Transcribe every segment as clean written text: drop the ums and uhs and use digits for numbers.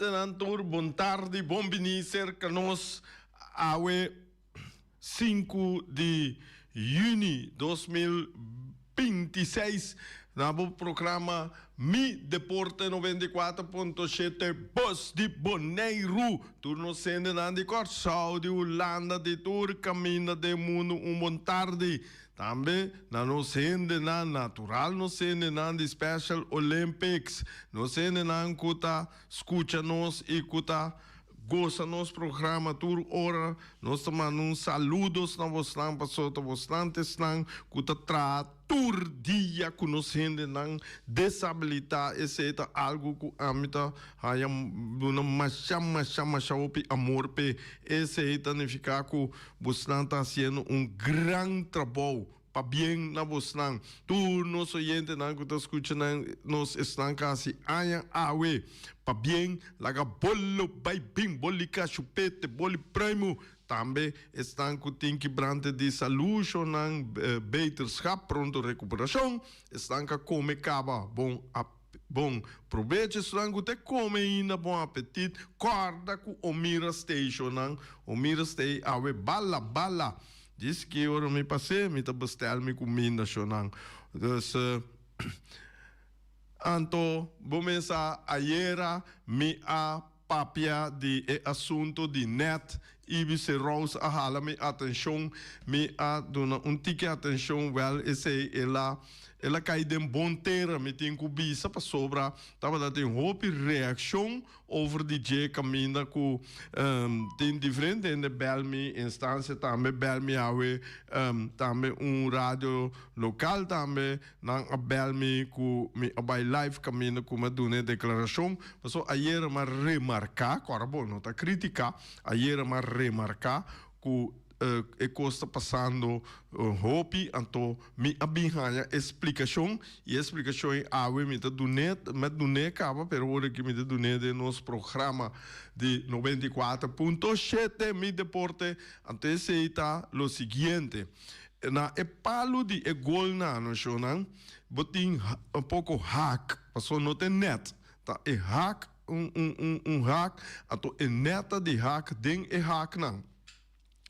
Tenantur, bom tarde, bom benissere, canos, awe 5 de junho 2026, no programa Mi Deporte 94.7, Bos de Bonaire, turno sendo de Corsau, de Holanda, de Tur, Camina de Mundo, bom tarde. Também não sendo na natural, não sendo na de Special Olympics, não sendo na kuta escuta nos e kuta gosta nos programa tur hora, nós tomamos saludos na vostran passou to vostantes nang kuta tra tur dia conhecendo nang desabilidade esse é algo que amita hayam una machama opi amor pe esse é significa que vostran está fazendo grande trabalho para bem na vostran tu nos oyente nang kuta escuta nang nos estão quase aia awe para bem laga bolo by bim bolika chupete boli primo também estão com quebrante de saúde nang beterschap pronto recuperação estão com come caba bom proveito estão com te come ainda bom apetite corda com omira station nang omira stay awe bala diz que eu me passei me tá bestel me comida chonang dus anto começar ayer me a papia de assunto de net e se roos a hala me atenção me a dona tique atenção wel esse ela cai de bom terra me tem cubisa para sobra tava da tem hope reação over de je caminha com tem diferente em Belmi instância também Belmi awe também rádio local também na Belmi com me by live caminha com uma dona declaração passou ayer mas remarcar corbo não tá criticar ayer mas remarcar que e costa passando hopi anto mi abinhanya explicação e explicação awe mi dune cava pero ora que mi dune de nos programa de 94.7 mi deporte ante seita lo seguinte na e palo de e gol na no shonan botin pouco hack passou no tem net tá e hack hack anto e neta de hack den e hack nan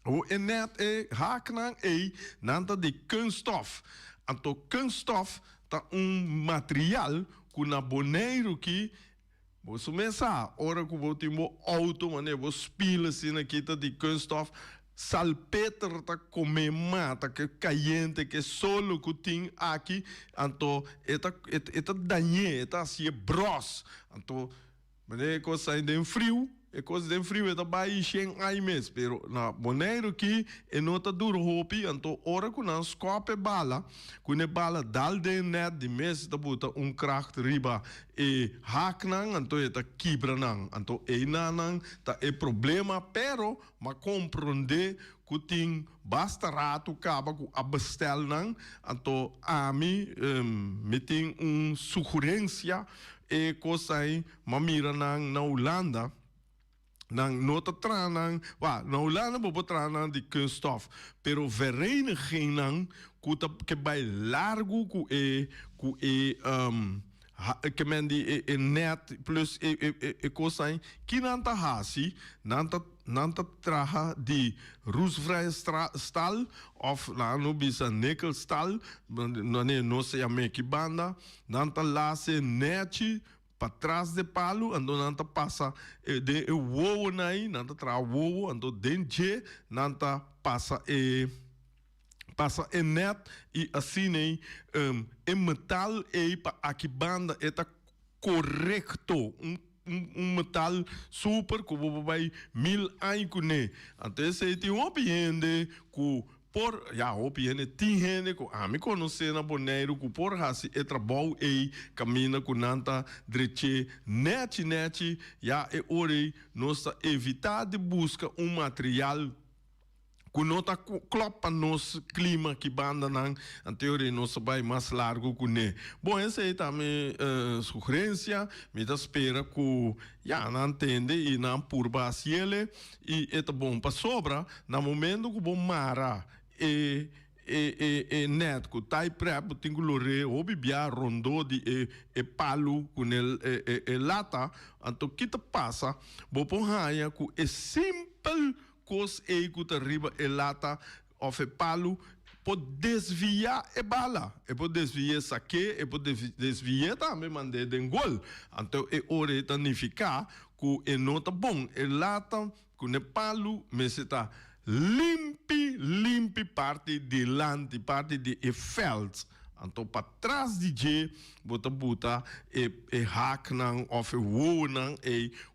o net haaknang nanta de kunststof. Anto kunststof ta material que na boneiro que você começa ora que você tem auto mané você spila assim aqui tá de kunststof salpeter ta come mata que caliente que solo que tem aqui anto eta danhe eta assim bros anto mané coisa ainda frio e coisa de frio é também sem ai mês, pero na boneiro que é nota duro hopi, então ora que não scope bala, que bala dal de net de mês da buta kracht riba e hack nang, então é ta quebra nang, então é nang ta é problema, pero ma compreender que tem basta rato caba com abestel nang, então a mim me tem sugerência e coisa aí mamira nang na Holanda nang nota tranang na Holanda bobo tranang de kunststof pero vereniging nang que bij largo que men die net plus coisa que nanta hasi nanta traha de roestvrije stal of no bisa nikkelstal no se ame que banda nanta lase neti para trás de palo, ando nanta passa de wowo nai, nanta tra wowo, ando dentje, nanta passa net e assim nem metal para aqui banda eta correto metal super como vai 1000 anos né até se tem opinião que por opinião tem gente que a me conhecer na boneiro que por assim é trabalho e caminha com nanta dreche net é hora nós evitar de buscar material que não está clopa nosso clima que banda não anterior não vai mais largo que né bom essa aí também sugerência me dá espera que não entende e não por baciele e é bom para sobra no momento que bom mara e net ku tai prep tingulore obi bia rondo di palu kun lata anto kita passa bo ponhaya ku simple cos ku riba lata of palu pode desviar bala pode desviar saque pode desviar também mandar den gol então ore tanificar ku nota bom lata ku ne palu meseta limpi parte de lante, parte de veld. Então, para trás de J, bota hack nan of wo nan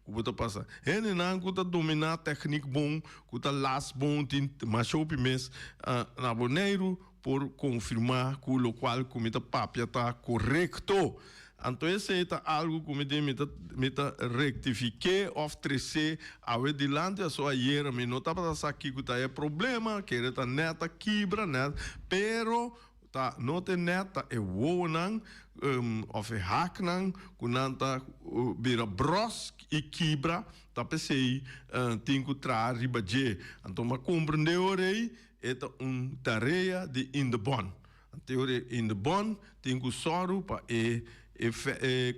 bota passa. Ele nan kuta dominar técnica bom, kuta las bom, tin machopi mes na boneiro por confirmar que o qual comita papia tá correto. Então, esse é algo que me rectifique ou trecer a ver de lante a sua ayer, me não tá para aqui que tá é problema, que ele tá neta quebra net, pero tá não tem neta é wonan of hack nan, kunanta bira bros e quebra, tá pensei tem que trazer ribaje. Então, mas compreendeu aí, é tarefa de in the bond. Teoria in the bond tem que soro para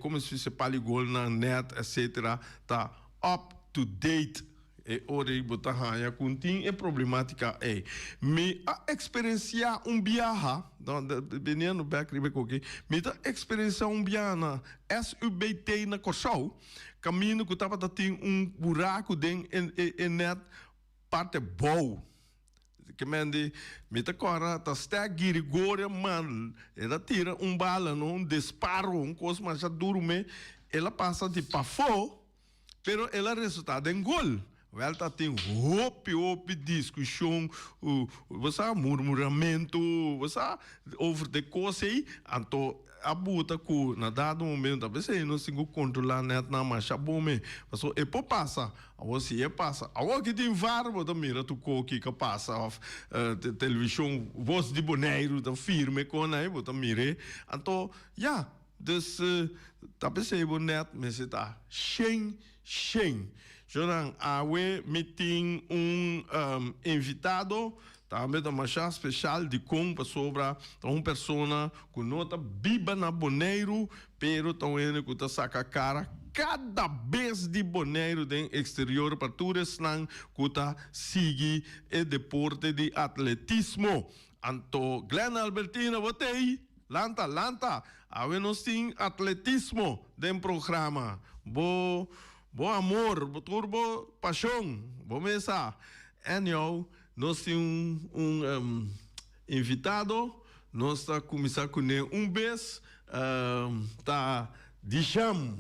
como se fosse paligol na net, etc. Tá up to date. Ora, botar raia com tem problemática é. Me a experienciar viaje, venendo back ribeco aqui, me a experienciar viaje na SUBT na Corsol, caminho que tava tem buraco dentro net parte boa. Que mende meta cora tá stagir gore man ela tira bala não disparo coisa mais durme ela passa de pafo pero ela resultado em gol ela tá tem hope discussão você murmuramento você over the course aí então a buta ku na dado momento talvez não se controlar net na marcha bome mas é por passa você passa agora que tem varbo da mira tu que passa of televisão voz de boneiro da firme com aí bota mire então dus talvez net mas está shen Jorang awe meeting invitado também da marcha especial de compa sobre uma pessoa que nota biba na boneiro, pero também que tá saca cara cada vez de boneiro do exterior para todos não que tá sigue o deporte de atletismo. Anto Glenn Albertina botei lanta awe nós tem atletismo dentro programa. Bo amor, bo turbo paixão, bo mesa. Anyhow, nós temos invitado, nós está começando com vez, tá Dicham,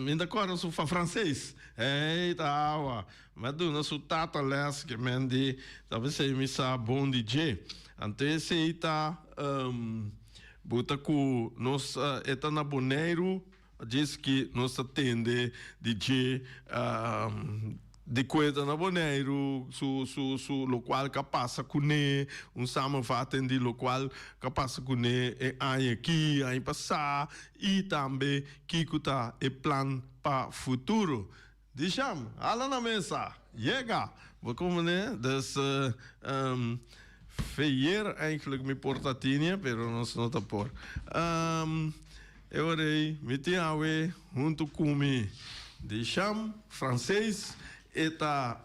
ainda agora sou francês, eita, mas do nosso tata les que mende, talvez seja missa bom DJ, então esse aí tá, bota com nós está na boneiro. Diz que nós atende DJ de coisa na boneiro, su local que passa com ele, sama vai atender local que passa com ele, aí aqui, aí passar, e também que tá é plan para futuro. Deixamos, ala na mesa, chega, vou comer, dus feyer eigenlijk me portatinha, pero não tá por. Eu orei, meti awe, junto com me, deixam francês, eta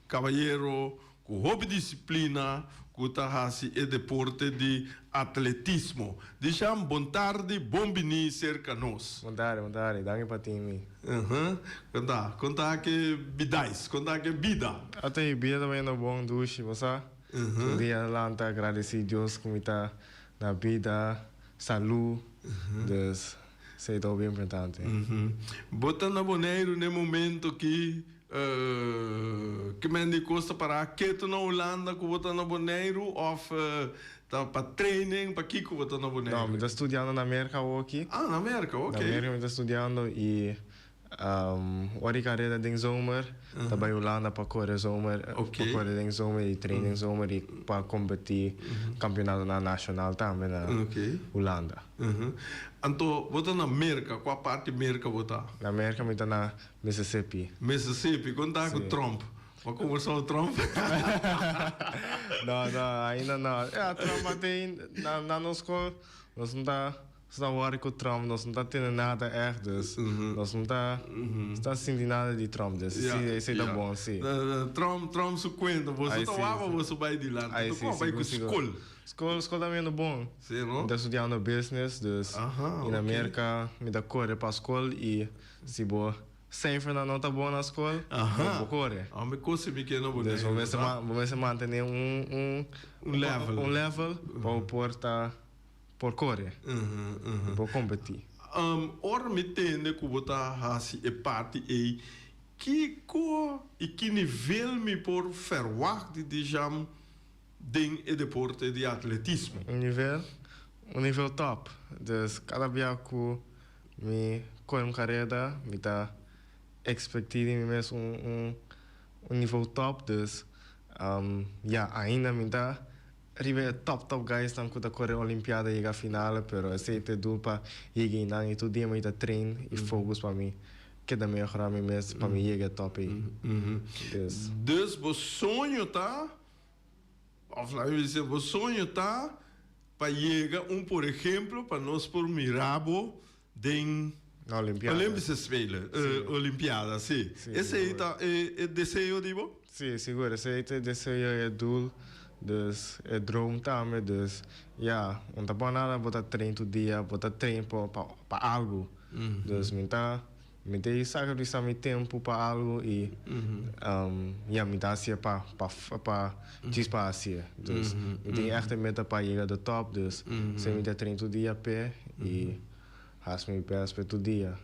cavalheiro com hobby disciplina, que tahasi e deporte de atletismo. Deixam bom tarde, bom venir cerca nós. Bom tarde, danke para time. Conta que bidais, conta que vida. Até vida também no bom duche, você? Dia lanta agradecer Deus que me tá na vida, saúde. Dus sei dat bem importante. Bota na boneiro no momento que men de costa para que tu na Holanda que bota na boneiro of tá para training para que bota na boneiro. Não, me tá estudando na América aqui. Ah, na América, ok. Na América me tá estudando e ori carreira den zomer, tá bij Holanda para correr zomer, para correr den zomer e training zomer e para competir campeonato nacional também na Holanda. Então, bota na América, qual parte da América bota? Na América me tá na Mississippi. Mississippi, conta com Trump. Wat komt er zo, Trump? não, ainda não. É, Trump tem na nossa escola, nós não está worried com o Trump, nós não está tendo nada erro, dus nós não está sentindo nada de Trump, dus isso é bom, sim. Trump se conta, você tomava você vai de lá, você vai com escola. Escola também é bom. Sim, não? Eu estudando business, dus na América me dá correr para a escola e se boa sempre não está bom na escola, vou correr. Ah, me coisa pequena, vou dus vamos manter level para o porta por correr, por competir. Ora me tende que você hasi e parte e que nível me por verwacht de jam ding e deporte de atletismo. Um nível top. Dus cada vez que me corro uma carreira, me dá expectativa de mesmo um nível top. Dus ainda me dá arriba top guys dan kuda correr Olimpiada e a final, pero aceite dulpa e nang itu dia me dá treino e focus para mim. Que da melhorar me mesmo para mim chegar top aí. Dus o sonho tá of lá eu dizer, o sonho tá para chegar por exemplo, para nós por Mirabo den Olympische Spelen, Olimpiada, sim. Esse aí tá é desejo de você? Sim, seguro, esse aí é desejo é doel. Dus het droom também, dus ja, não tá bom nada, botar treino todo dia, botar treino para algo. Dus me dá sacrificar meu tempo para algo e me dá assim para assim. Dus me tem echt meta para chegar do top, dus se me dá treino todo dia pé e faz meu best para todo dia.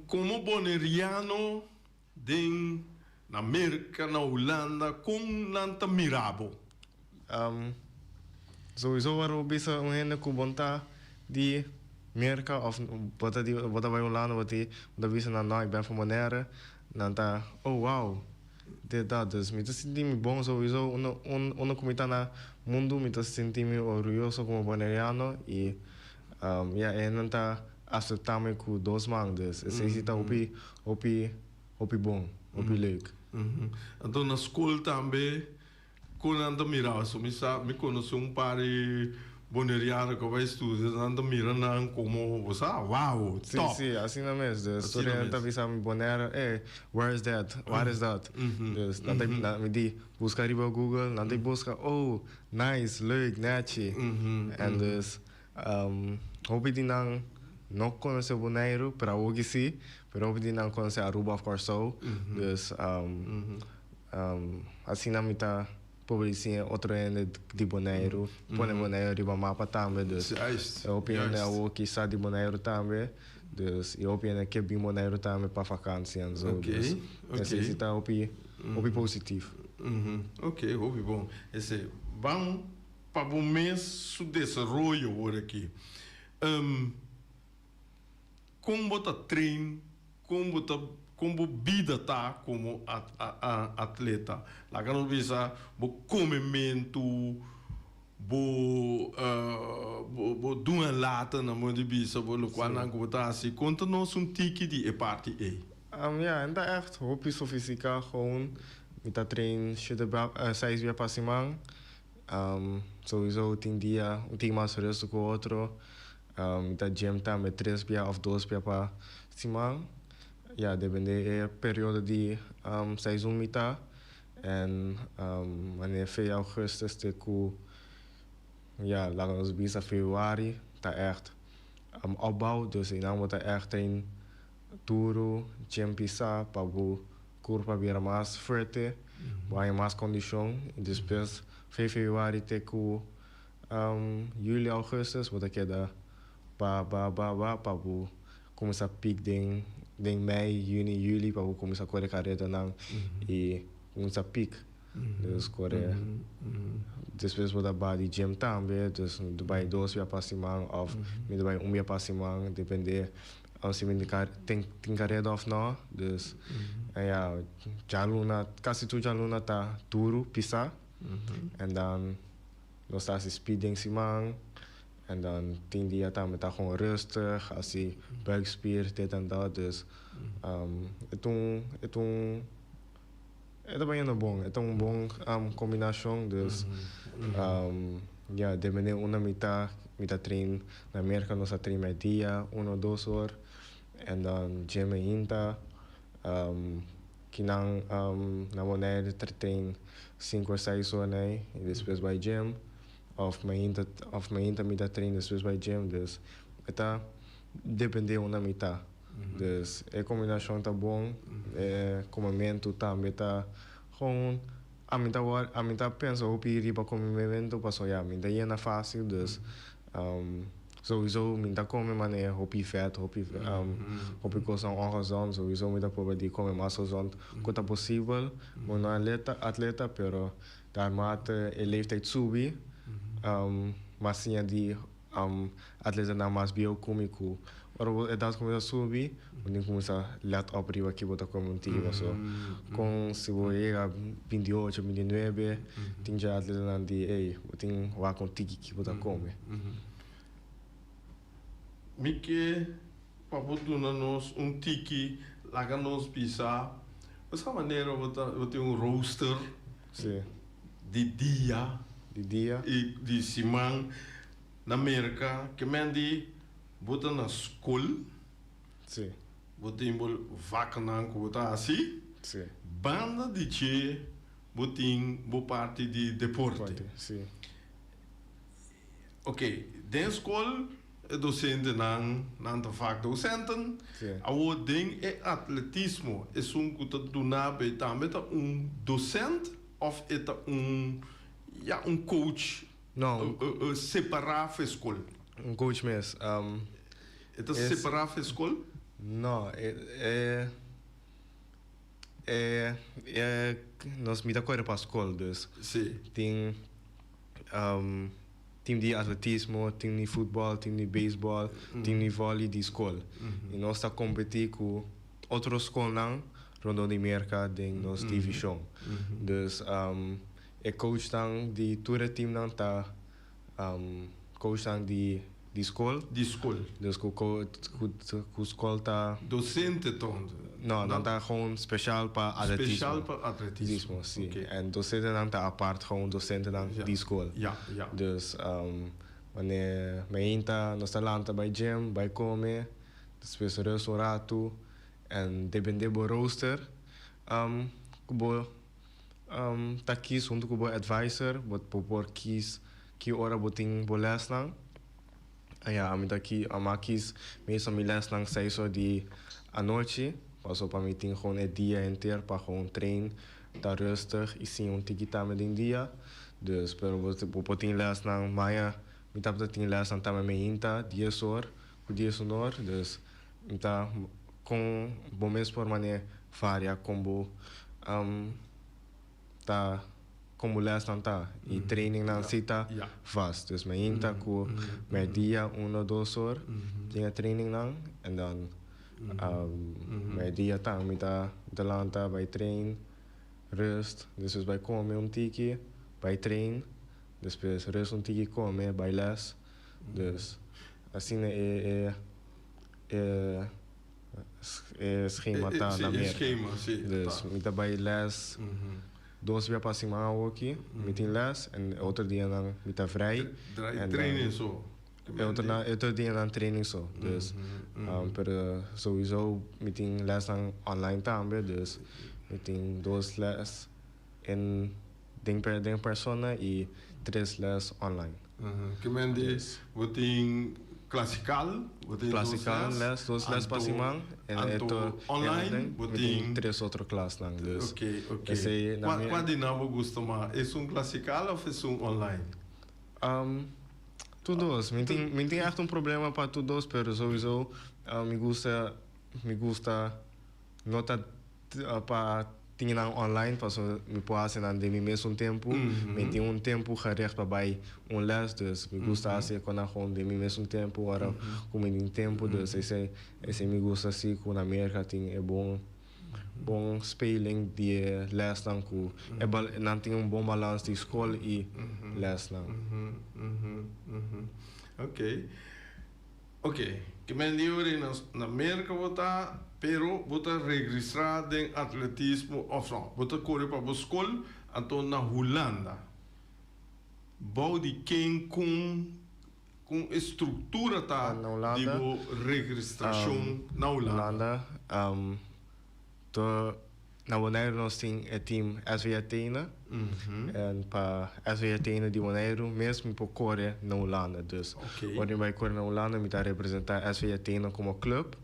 Como boneriano den na América, na Holanda, com nanta Mirabo. Sowieso waarom bisa een kubonta die Amerika of wat bij Holanda wat bisa na ik ben van Bonaire nanta oh wow dit dat dus me senti me bom sowieso uno comita na mundo me senti me orgulhoso como bonaireano e nanta aceitar-me com 2 mãos dus esse está opi bom opi leuk. Então na escola também quando anda mirar, me conhece par de boneriano que vai estudar, anda mirando como você, wow, top. Sim, assim não mesmo. Dus toen anda visa me bonaire, where is that? What is that? Dus dan me die busca riba Google, dan busca, oh, nice, leuk, netje. En dus hoop ik die dan não conhece o Bonaire para hoje sim, mas hoje não conhece Aruba of Curaçao, dus assim não me tá publicando outro ende de Bonaire, põe Bonaire riba mapa também, dus eu opino é o que está de Bonaire também, dus eu opino que bem Bonaire também para vacância, dus esse tá opi positivo. Ok, opi bom. Esse vamos para o mês de desenvolvimento agora aqui. Como você treina, como vida tá como atleta. Lá que não visa o comimento, bo uma lata na mão de bisa, bo qual não gota assim. Conta-nos tique de parte aí. Ainda echt hobby sofistica gewoon met dat train 6 dias para semana. Sowieso 10 dias, 10 mais resto com outro. Da gym também 3 dias ou 2 dias para semana. Depende da período de seizoen mita. En wanneer 4 augustus te ku laten we bis februari, dat echt opbouw. Dus dan wordt er echt een tour, gym pisa, para curva vira mais forte, vai mais condição. E depois 5 februari te ku juli, augustus, wordt er da para começar a pique em mei, juni, juli, para começar a correr carreira não e começar a pique. Dus correr. Depois vou dar de gym também, dus bij 2 dias para semana of bij 1 dia para semana, depende se me tem carreira of não. Dus jaluna, quase tudo jaluna tá duro pisar. En dan nós tá speeding semana. En dan 10 dias dan met gewoon rustig, als die buikspier, dit en dat. Dus het ben je een bon. Het is een bon combinatie. Dus ja, de meneer una mita train na Amerika nos train met dia, 1 2 horas. En dan gym en inta. Kinang na monede train 5 ou 6 horas, né? E depois vai gym. Of mijn inta mita train depois vai gym. Dus het depende una mita. Dus a combinação tá bom. Comimento também tá gewoon. A mim tá pensa op ir para comimento, passou já, mim daí é fácil, dus sowieso mim tá come maneira hopi vet, hopi coisa ongezond, sowieso mim tá probeer die come mais gezond, quanto possível, maar não atleta, pero daar mate a leeftijd subi, mas sim die atleta na mais bioquímico. Ora, das começa a subir, quando começa a let abrir aqui botar como antigo, so com se vou chegar 28, 29, tem já atleta não de, ei, tem lá com tiki que botar como. Mike, papo do nós tiki, lá nos pisar, essa maneira vou ter roster, sim, de dia, e de semana na América, que mendi bota na school, sim, bota em vacanan que bota assim, sim, banda de che, bota em parte de deporte, sim. Ok, den school é docente não tá vaak docenten, o ding é atletismo, é que tá do nada também tá docente of é coach, não, separar a escola. Coach mesmo. É separar a escola? Não, nós me dá coisa para a escola, dus. Sim. Tem time de atletismo, time de futebol, time de beisebol, time de vôlei de escola. E nós está competir com outras escolas rondom de América, de nossa divisão. Dus coach dan die toere team dan tá coach dan die school. De escola. Dus com school tá docente dan. Não, dan tá gewoon speciaal para atletismo. Speciaal para atletismo. Sim. Okay. En docente dan tá apart gewoon docente dan die school. Ja. Dus wanneer mijn tá nós tá lá bij gym, bij komen, depois restaurante en depende do rooster. Ta kies junto com o advisor, bot por kies que hora boting bolas lang. Ja, a mim daqui a kies meestal me les lang 6 horas de a noite. Passo para mim tem gewoon het dia inteiro para gewoon train, tá rustig e sim tikita met in dia. Dus pero boting les lang Maya, me tá boting les lang também me inta 10 horas, com 10 horas. Dus me tá com bom mês por maneira varia combo tá como les dan tá e training dan sita vast, dus mijn inta ku mijn dia 1 2 horas tinha training dan en dan mijn dia tá mita delanta bij train rust, dus bij komen tiki bij train, depois rust tiki come bij les, dus assim schema tá na merda, dus mita bij les 2 vezes para semana aqui, meeting les, en outro dia dan mita vrij. Training zo. Outro dia dan training zo. Dus, pero sowieso meeting les dan online também, dus meeting 2 les en ding persona e 3 les online. Que mendi, boting classical les, 2 les para semana, en online, boting 3 outras classes lang. Dus, okay. Qual de novo gosto mais? É classical ou é online? Todos. Me tem echt problema para todos, pero sowieso me gusta nota para tinha online, passo me pode fazer de mim mesmo tempo, me tem tempo gerecht para les, dus me gusta fazer com gewoon de mim mesmo tempo, ora como tem tempo, dus esse me gusta assim com na América tem bom speling die les dan ku não tem bom balans die school e les dan. Ok. Ok. Que men livre na América bota, pero bota registrar den atletismo of no, bota correr para a escola, então na Holanda. Bouw die king com estrutura tá Na Holanda, de registração na Holanda. Na Bonaire nós temos o time SV Athena. En para SV Athena de Bonaire mesmo para correr na Holanda. Dus wanneer wij corren na Holanda, moet daar representeren SV Athena como club.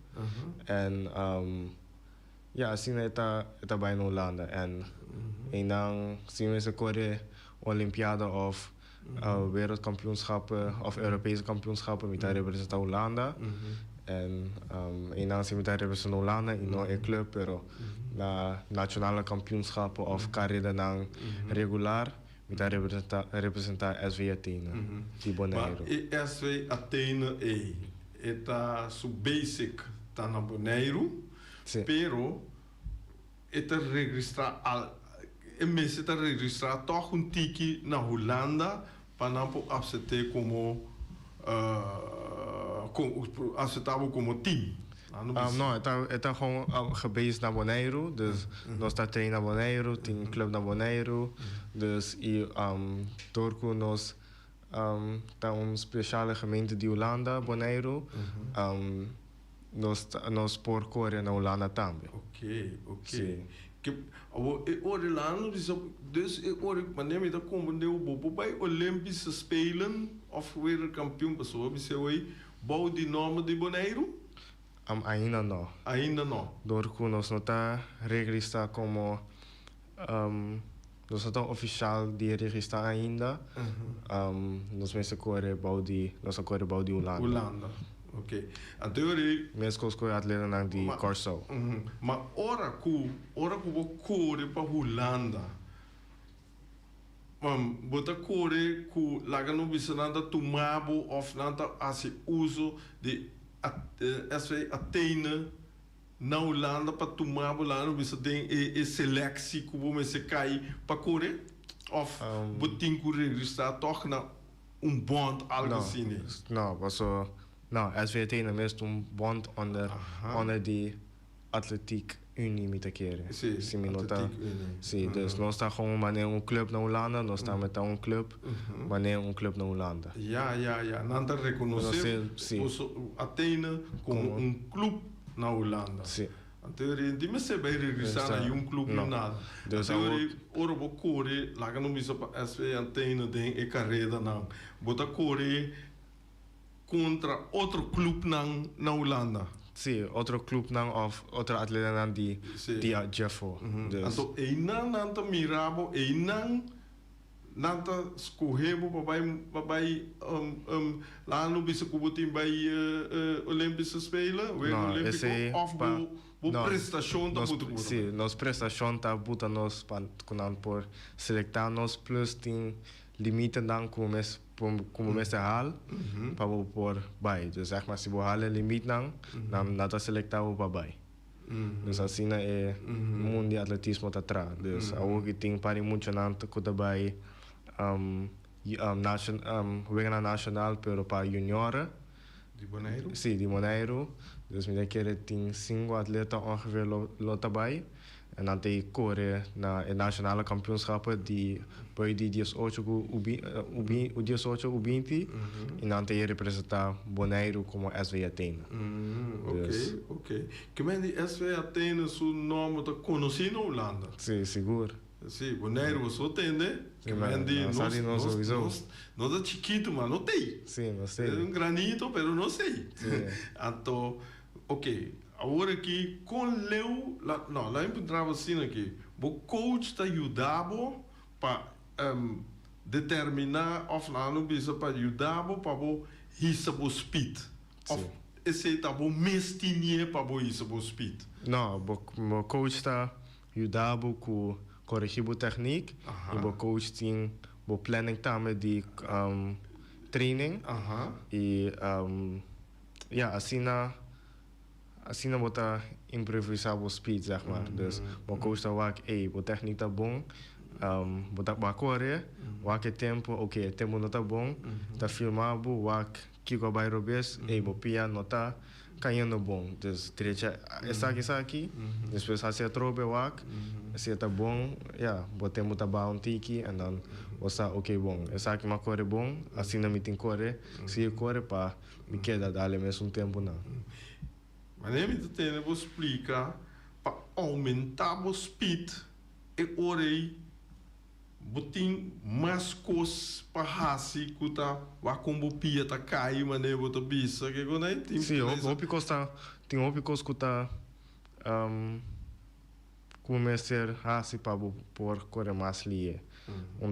En ja, assim está bij na Holanda. En dan zien we ze corren Olympiade of wereldkampioenschappen of Europese kampioenschappen met daar representeren Holanda. En dan zien we daar representeren Holanda in een club, pero na nationale kampioenschappen of carrera dan regular met daar representeren SV Athena, die Bonaire. Maar SV Athena está su basic tá na Bonaire, pero está registrar al mês está registrar toch um tiki na Holanda para não aceitar como aceitável como team. Não, está gewoon gebaseerd naar Bonaire, dus nós está trein naar Bonaire, tem club naar Bonaire, dus door nós tá speciale gemeente de Holanda, Bonaire, nós por correr na Holanda também. Ok. Orlando, dus maar neem je dat komen de bij Olympische Spelen of wereldkampioen, zo bouw die normen de Bonaire? Ainda não. Ainda não. Dorco nós não está registrado como nós não está oficial de registrar ainda. Nós mesmo corre bouw die Holanda. Holanda. Ok. A teoria. Mesmo que atleta na de Corso. Maar ora ku corre para Holanda. Bota corre ku laga no bisananda tumabo of nanta asi uso de SV Athena na Holanda para tumabo lá no bisa tem selectie ku bo se cai para correr of botin ku registrar toch na bond algo assim. Não, passou. Nou, SV Athena mesmo bond onder die atletiek unie met keren. Sim, atletiek unie. Sim, dus nós está gewoon wanneer club na Holanda, nós está met club, wanneer club na Holanda. Ja. Nanta reconhecer Athena como club na Holanda. Sim. Teorie, die mensen bij registreren naar club no. nada. Dus teorie, oro corre, laga no misa pa SV Athena den e carreira não. Bota corre contra outro club na Holanda. Sim, outro club não of outro atleta não die Jeffo. Dus. Então, nanta mirabo, nanta escorrebo papai lá no bisa kubutim by Olympische Spelen, Olympico of prestação da buta. Sim, nos prestação tá buta nos kunan por selectar nos plus tem limite dan como mes hal para por bij. Dus zeg maar, si we halen limiet dan nata selectado para bij. Dus assim é mundo de atletismo tá atrás. Dus algo que tem para muito nanto que daí wegna nacional pero para junior. Die Bonaire? Sim, die Bonaire. Dus met keer tem 5 atleten ongeveer lo daarbij. En dan te corre na nationale kampioenschappen die bij die 18 U20 en dan te representar Bonaire como SV Athena. Ok. Que men die SV Athena su nome tá conhecido na Holanda? Sim, seguro. Sim, Bonaire você entende? Que men die não é chiquito, mas não tem. Sim, não sei. É granito, pero não sei. Então, ok. Agora aqui, com Leo, lá encontrava assim aqui, o coach te ajudava para determinar, of lá no bisa para ajudava para o receber speed. Of esse está bom mestinha para o receber speed. Não, o coach te ajudava com corrigir a técnica e o coach tem o planning também de training e assim não botar improvisar o speed, zeg maar. Dus o coach tá wak, o técnico tá bom, botar para correr, wak tempo, ok, tempo não tá bom, tá filmado, wak Kiko bairro bes, bo pia nota, caindo bom. Dus trecha, essa aqui, depois hacia trobe wak, se tá bom, botemos tá um tiki, e dan osa ok bom. Essa aqui ma corre bom, assim na mitin corre, se corre pa, me queda dale mesmo tempo não. Mas nem me tem vou explicar para aumentar o speed e orei botin mais coisas para hasi kuta wa combo pia tá cai mané bota bisa que quando aí tem sim opicos tá tem opicos kuta começar hasi para por correr mais lie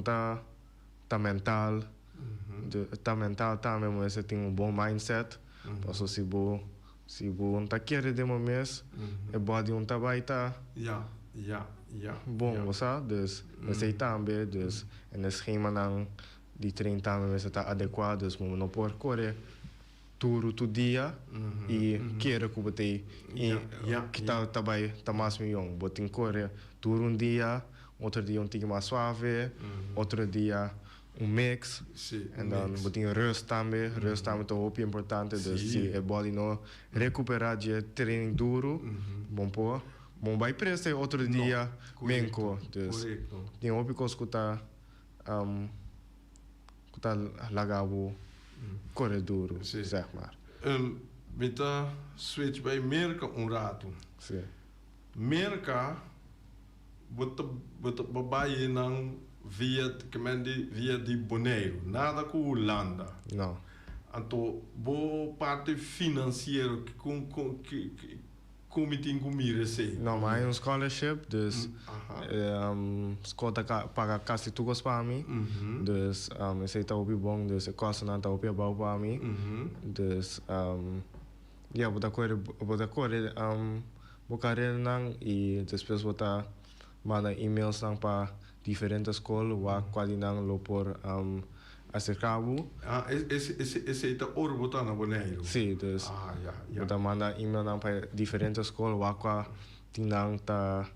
tá mental tá mental também mas tem bom mindset posso se bo tá querer de momento é body tá vai tá bom você dus mas aí também dus en het schema dan die train também mas tá adequado dus mo não por correr tudo tu dia e querer que botei e que tá vai tá mais milhão botin correr tudo dia outro dia tique mais suave outro dia mix en dan botin rust também tá ook importante dus se é body no recuperar de training duro bom pô bom vai preste outro dia menco dus tem opicos que tá lagabo corre duro zeg maar met switch bij merken rato merka wordt babai nang via di Bonaire nada com Holanda não anto bo parte financeiro que comiting comire sei não mas um scholarship dus escola paga quase tudo para mim dus esse tá opi bom dus costa não tá opi bom para mim dus bota correr carreira não e depois bota manda emails não para diferentes escolas wa quali não lo por acercabo esse tá ouro botar na Bonaire sim dus bota manda email não para diferentes escolas wa qua tinang ta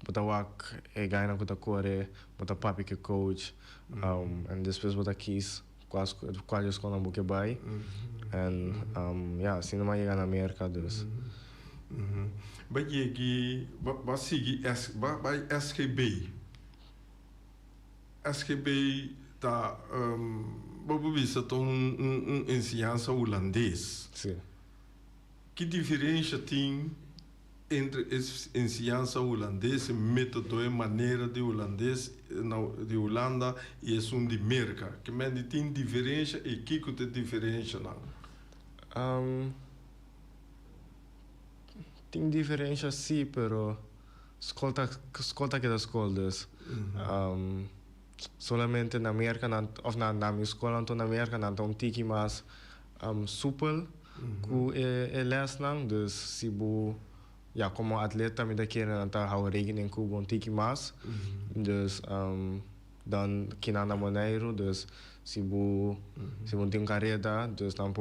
bota wak ganha na bota correr bota papi que coach and depois bota kies qual escola não buque vai and assim não vai chegar na América dus Bagi vai SGB tá bobo vista ensinança holandês sim que diferença tem entre ensinança holandês método e maneira de holandês de Holanda e é de merca que men tem diferença e que tem diferença não tem diferença sim pero escolta que da escola dus solamente na América of na minha escola então na América não tiki mais supel ku e les não dus se bu como atleta me daqui não tá hou rekening com bom tiki mais dus dan kinana Monteiro dus se bu tem carreira dus não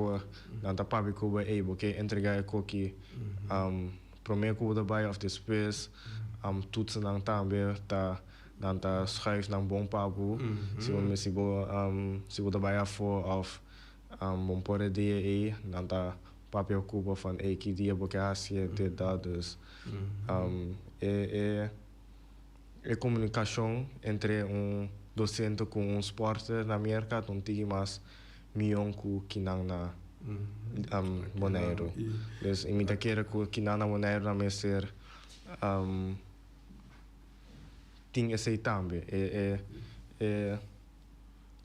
tá papi kuba porque entregar coque primeiro kuba daarbij of de space toetsen dan também dan tá schuif dan bom papo se bu daarbij voor of bom pore die dan tá papi ocupa van que dia porque assim dit dat dus é comunicação entre docente com sporter na América então tem mais milhão que não na Bonaire dus imita queira que não na Bonaire na ser tem esse também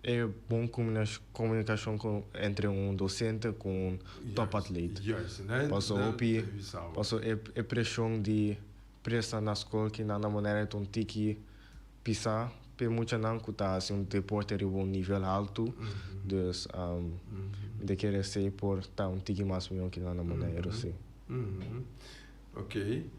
é bom comunicação entre docente com top atleta posso é pressão de pressa na escola que na maneira então tem que pisar pe muita não que tá assim deporte de um nível alto dus de querer ser por tá tiki mais milhão que na maneira sim ok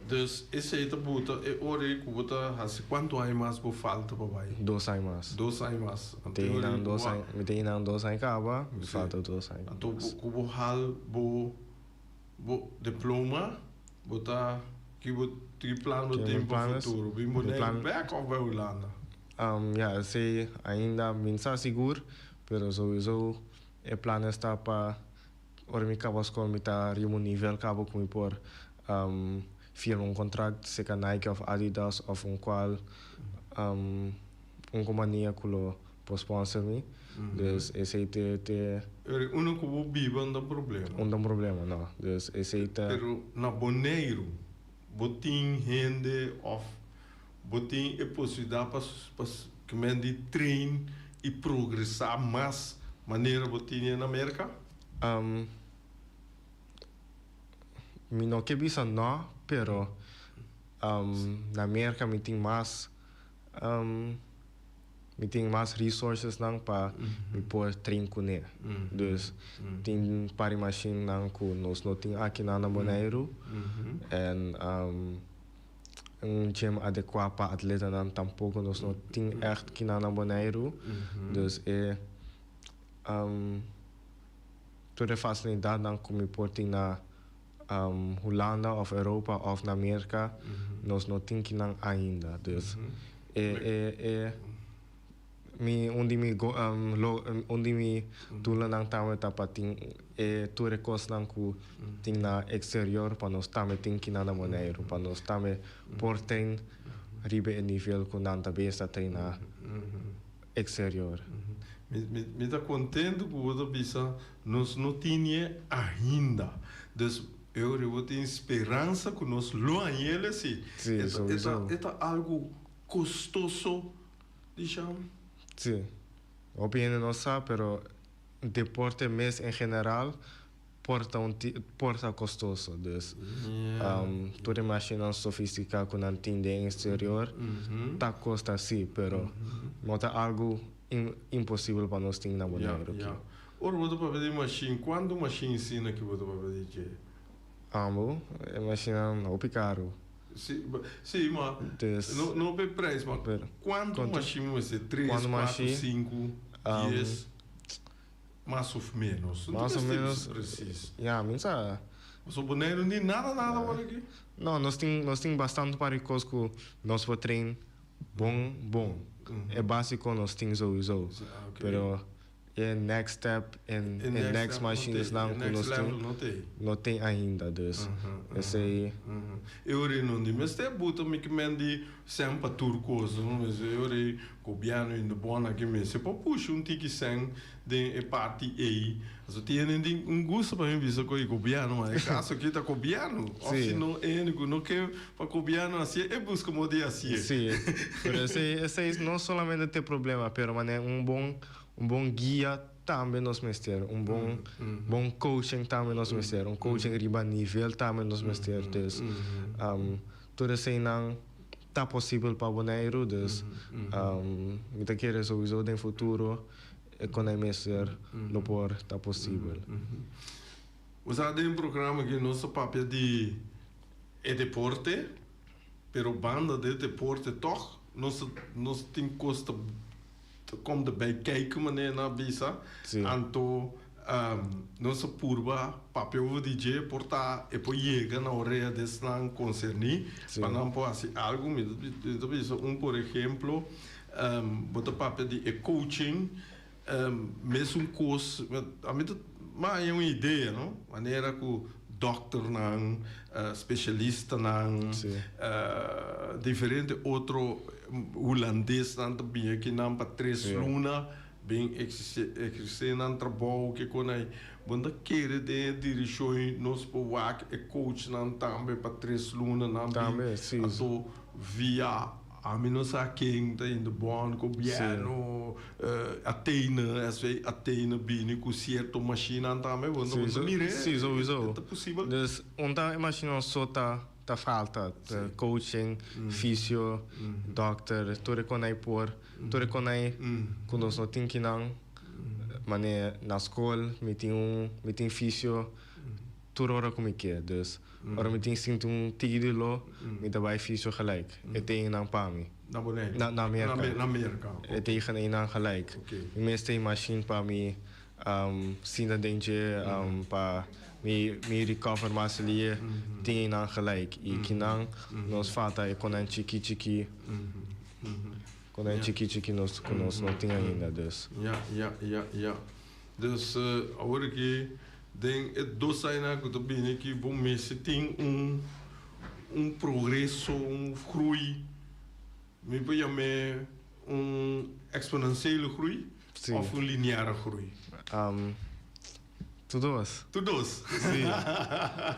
dus esse aí tá bota é hora que bota assim quanto aí mais por falta para vai 2 anos mais tem não 2 anos acaba falta 2 anos então cubo hal bo diploma bota que plano tempo futuro bem modelo back of Holanda sei ainda mensa seguro pero sowieso o plan está para ora mi acaba escola mi tá um nível acaba com por firma contrato se com Nike of Adidas of qual companhia que lo sponsor me. Dus esse te uno que vou viver não problema. Não problema, não. Dus esse te pero na Bonaire botin gente of botin a possibilidade para que men de train e progressar mais maneira botin na América. Mi no que bisa no, pero na América mi tem mais mi tem mais resources nang pa mi por train com ele. Dus tem pari machine nang ku nos no tem aqui na Bonaire en gym adequado para atleta nang tampouco nos no tem echt aqui na Bonaire. Dus toda facilidade nang ku mi por tem na Holanda of Europa of na América nos no tem que nang ainda. Dus mi onde mi tula nang tama tapating tu recos nang ku ting na exterior para nós tame ting que na Bonaire para nós tame portem ribe e nível ku nang tabesta tem na exterior. Me tá contente com o bisa nós não tinha ainda. Dus eu tenho esperança que nós lo ainda sim. É algo custoso, digamos. Sí, opinión no sé, pero deporte mes en general porta costoso. Dus, tu te imaginas sofisticado con un team de exterior, ta costa sí, pero no está algo imposible para nós na Bonaire. Ora, você para pedir machine, quando machine ensina que você vai pedir? Imagina não caro. Sim, mas não é preço, mas quanto machine vai ser? 3, 4, 5, 10, mais ou menos. Mais ou menos. Preciso. Mas o Bonaire não tem nada para aqui? Não, nós temos bastante para que nós vamos treinar bom. É básico, nós temos isso. Pero next step in next machines não tem ainda, dus esse eu não digo mas tem buta me que mendi sempre turcoso mas eu cobiano in de bona que me se puxa tiki sem de parte a tem gosto para mim visto que cobiano mas caso que tá cobiano se não não que para cobiano assim é busca modo assim sim pero esse não somente tem problema pero mané bom guia também nos mestre, bom coaching também nos mestre, coaching riba nível também nos mestre, dus tudo assim não tá possível para Bonaire, dus muita querer sowieso no futuro economizar lo por tá possível. Você tem programa que nosso papel de deporte, pero banda de deporte toch nós tem custa komt erbij kijken meneer naar Bisa. Anto nossa purba papel DJ porta e poi llega na orella de slang concerni. Para não pôr assim algo por exemplo bota papel de coaching mesmo curso a mim mas é uma ideia não maneira que doctor não specialista não diferente outro holandês também aqui não para 3 luna bem exercer não trabalho que quando aí banda querer de direção nós povoar é coach não também para 3 luna não também sim via a mim não sei quem está indo bom governo Athena bem com certo machine também banda mire sim sowieso é possível dus onda imagina só tá falta coaching fisio doctor tudo quando aí por tudo quando aí quando nós não tem que não mané na escola me tem fisio tudo hora como que é dus ora me tem sinto tigre lo me dá vai fisio gelijk e tem não para mim na América e tegen een aan gelijk de meeste machine para mim zien dat denk je para me recover mais ali tem não gelijk e que não nos falta é quando a chiqui quando a chiqui nós não tem ainda dus Dus agora que tem dois anos que eu bem que bom mês tem progresso, groei, me põe exponenciële groei Sim. of lineaire groei. Todos. Todos. Sim.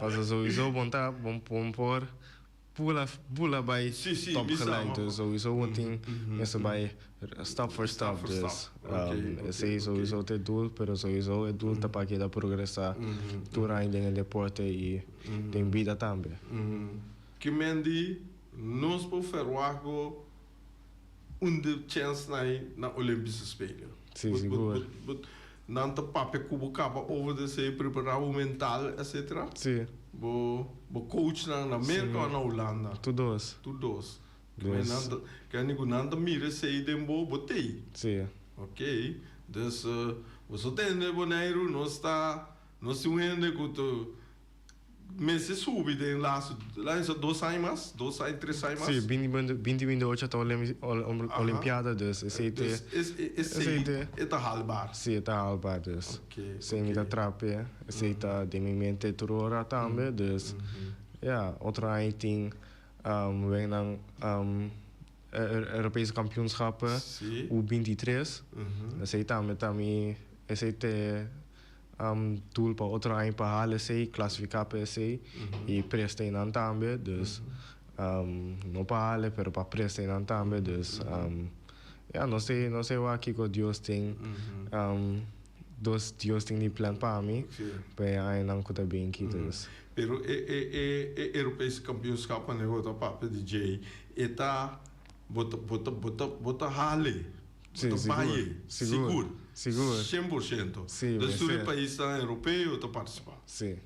Mas sowieso bom por pula bij top gelijk. Dus sowieso wat ding is bij stap voor stap. Dus esse sowieso het doel, pero sowieso het doel para que da progressar durante el deporte y de vida también. Que mendi nos po verwago de chance na Olympische Spelen. Sim, seguro. Dan te pape kubo kaba over de se preparar o mental, etc. Sim. Bo coach na América ou na Holanda? Todos. Todos. Dus. Kan ik nanda mire sei dembo botei. Sim. Ok. Dus você tem boneiro não está não se uende com mas se sube de lá em 2 anos, 2 anos, 3 anos. Sim, 2028 está a Olimpiada, dus é haalbaar. Sim, está haalbaar, dus. Sem muita trape, está de mente terror também, dus. Ja, outra aí tem vem na Europese kampioenschappen, U23. Esse também doel para outra aí para halen sei, classificar para sei e prestar também, dus não para halen, pero para prestar também, dus ja, não sei o que Deus tem, Deus tem de plan para mim, para aí não custa bem aqui, dus. Pero Europese kampioenschap en eu papo DJ, eta bota hale. Sim, seguro. 100%. Sim, dus todo o país europeu está participando. Sim.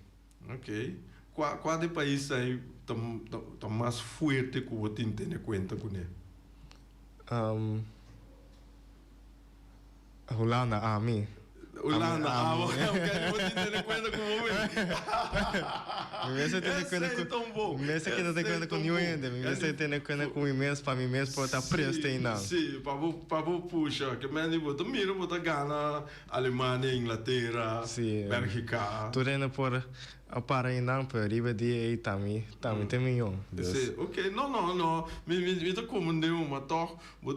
Ok. Qual é o país aí tá mais forte que você tem em conta com ele? Holanda, a mim. Holanda, você tem em conta com o homem. Você tem em conta com Você que não tem conta com nenhum ainda. Você tem em conta com mim mesmo, para mim mesmo, para estar presto aí não. Sim, para puxa, que me digo, tu mira, você ganha Alemanha, Inglaterra, Bélgica. Tu rena por para aí não, para riba de aí também tem milhão. Sim, ok, não, me tá comandando, mas toch, eu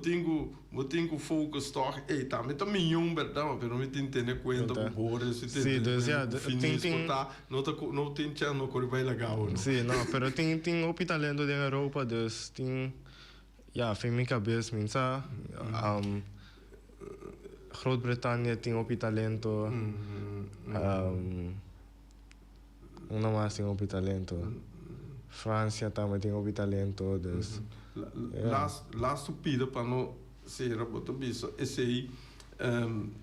tenho focus toch, também tem milhão, verdade, mas me tem ter conta com bora, se tem. Sim, dus ja, não tem chance no correr bem legal. Sim, não, pero tem ook talento in Europa, dus tem, ja, van mijn cabeça, minsa, Groot-Brittannië tem ook talento, uma mais tem ook talento, França também tem ook talento, dus. Laatste pide para não ser rabotabiso, esse aí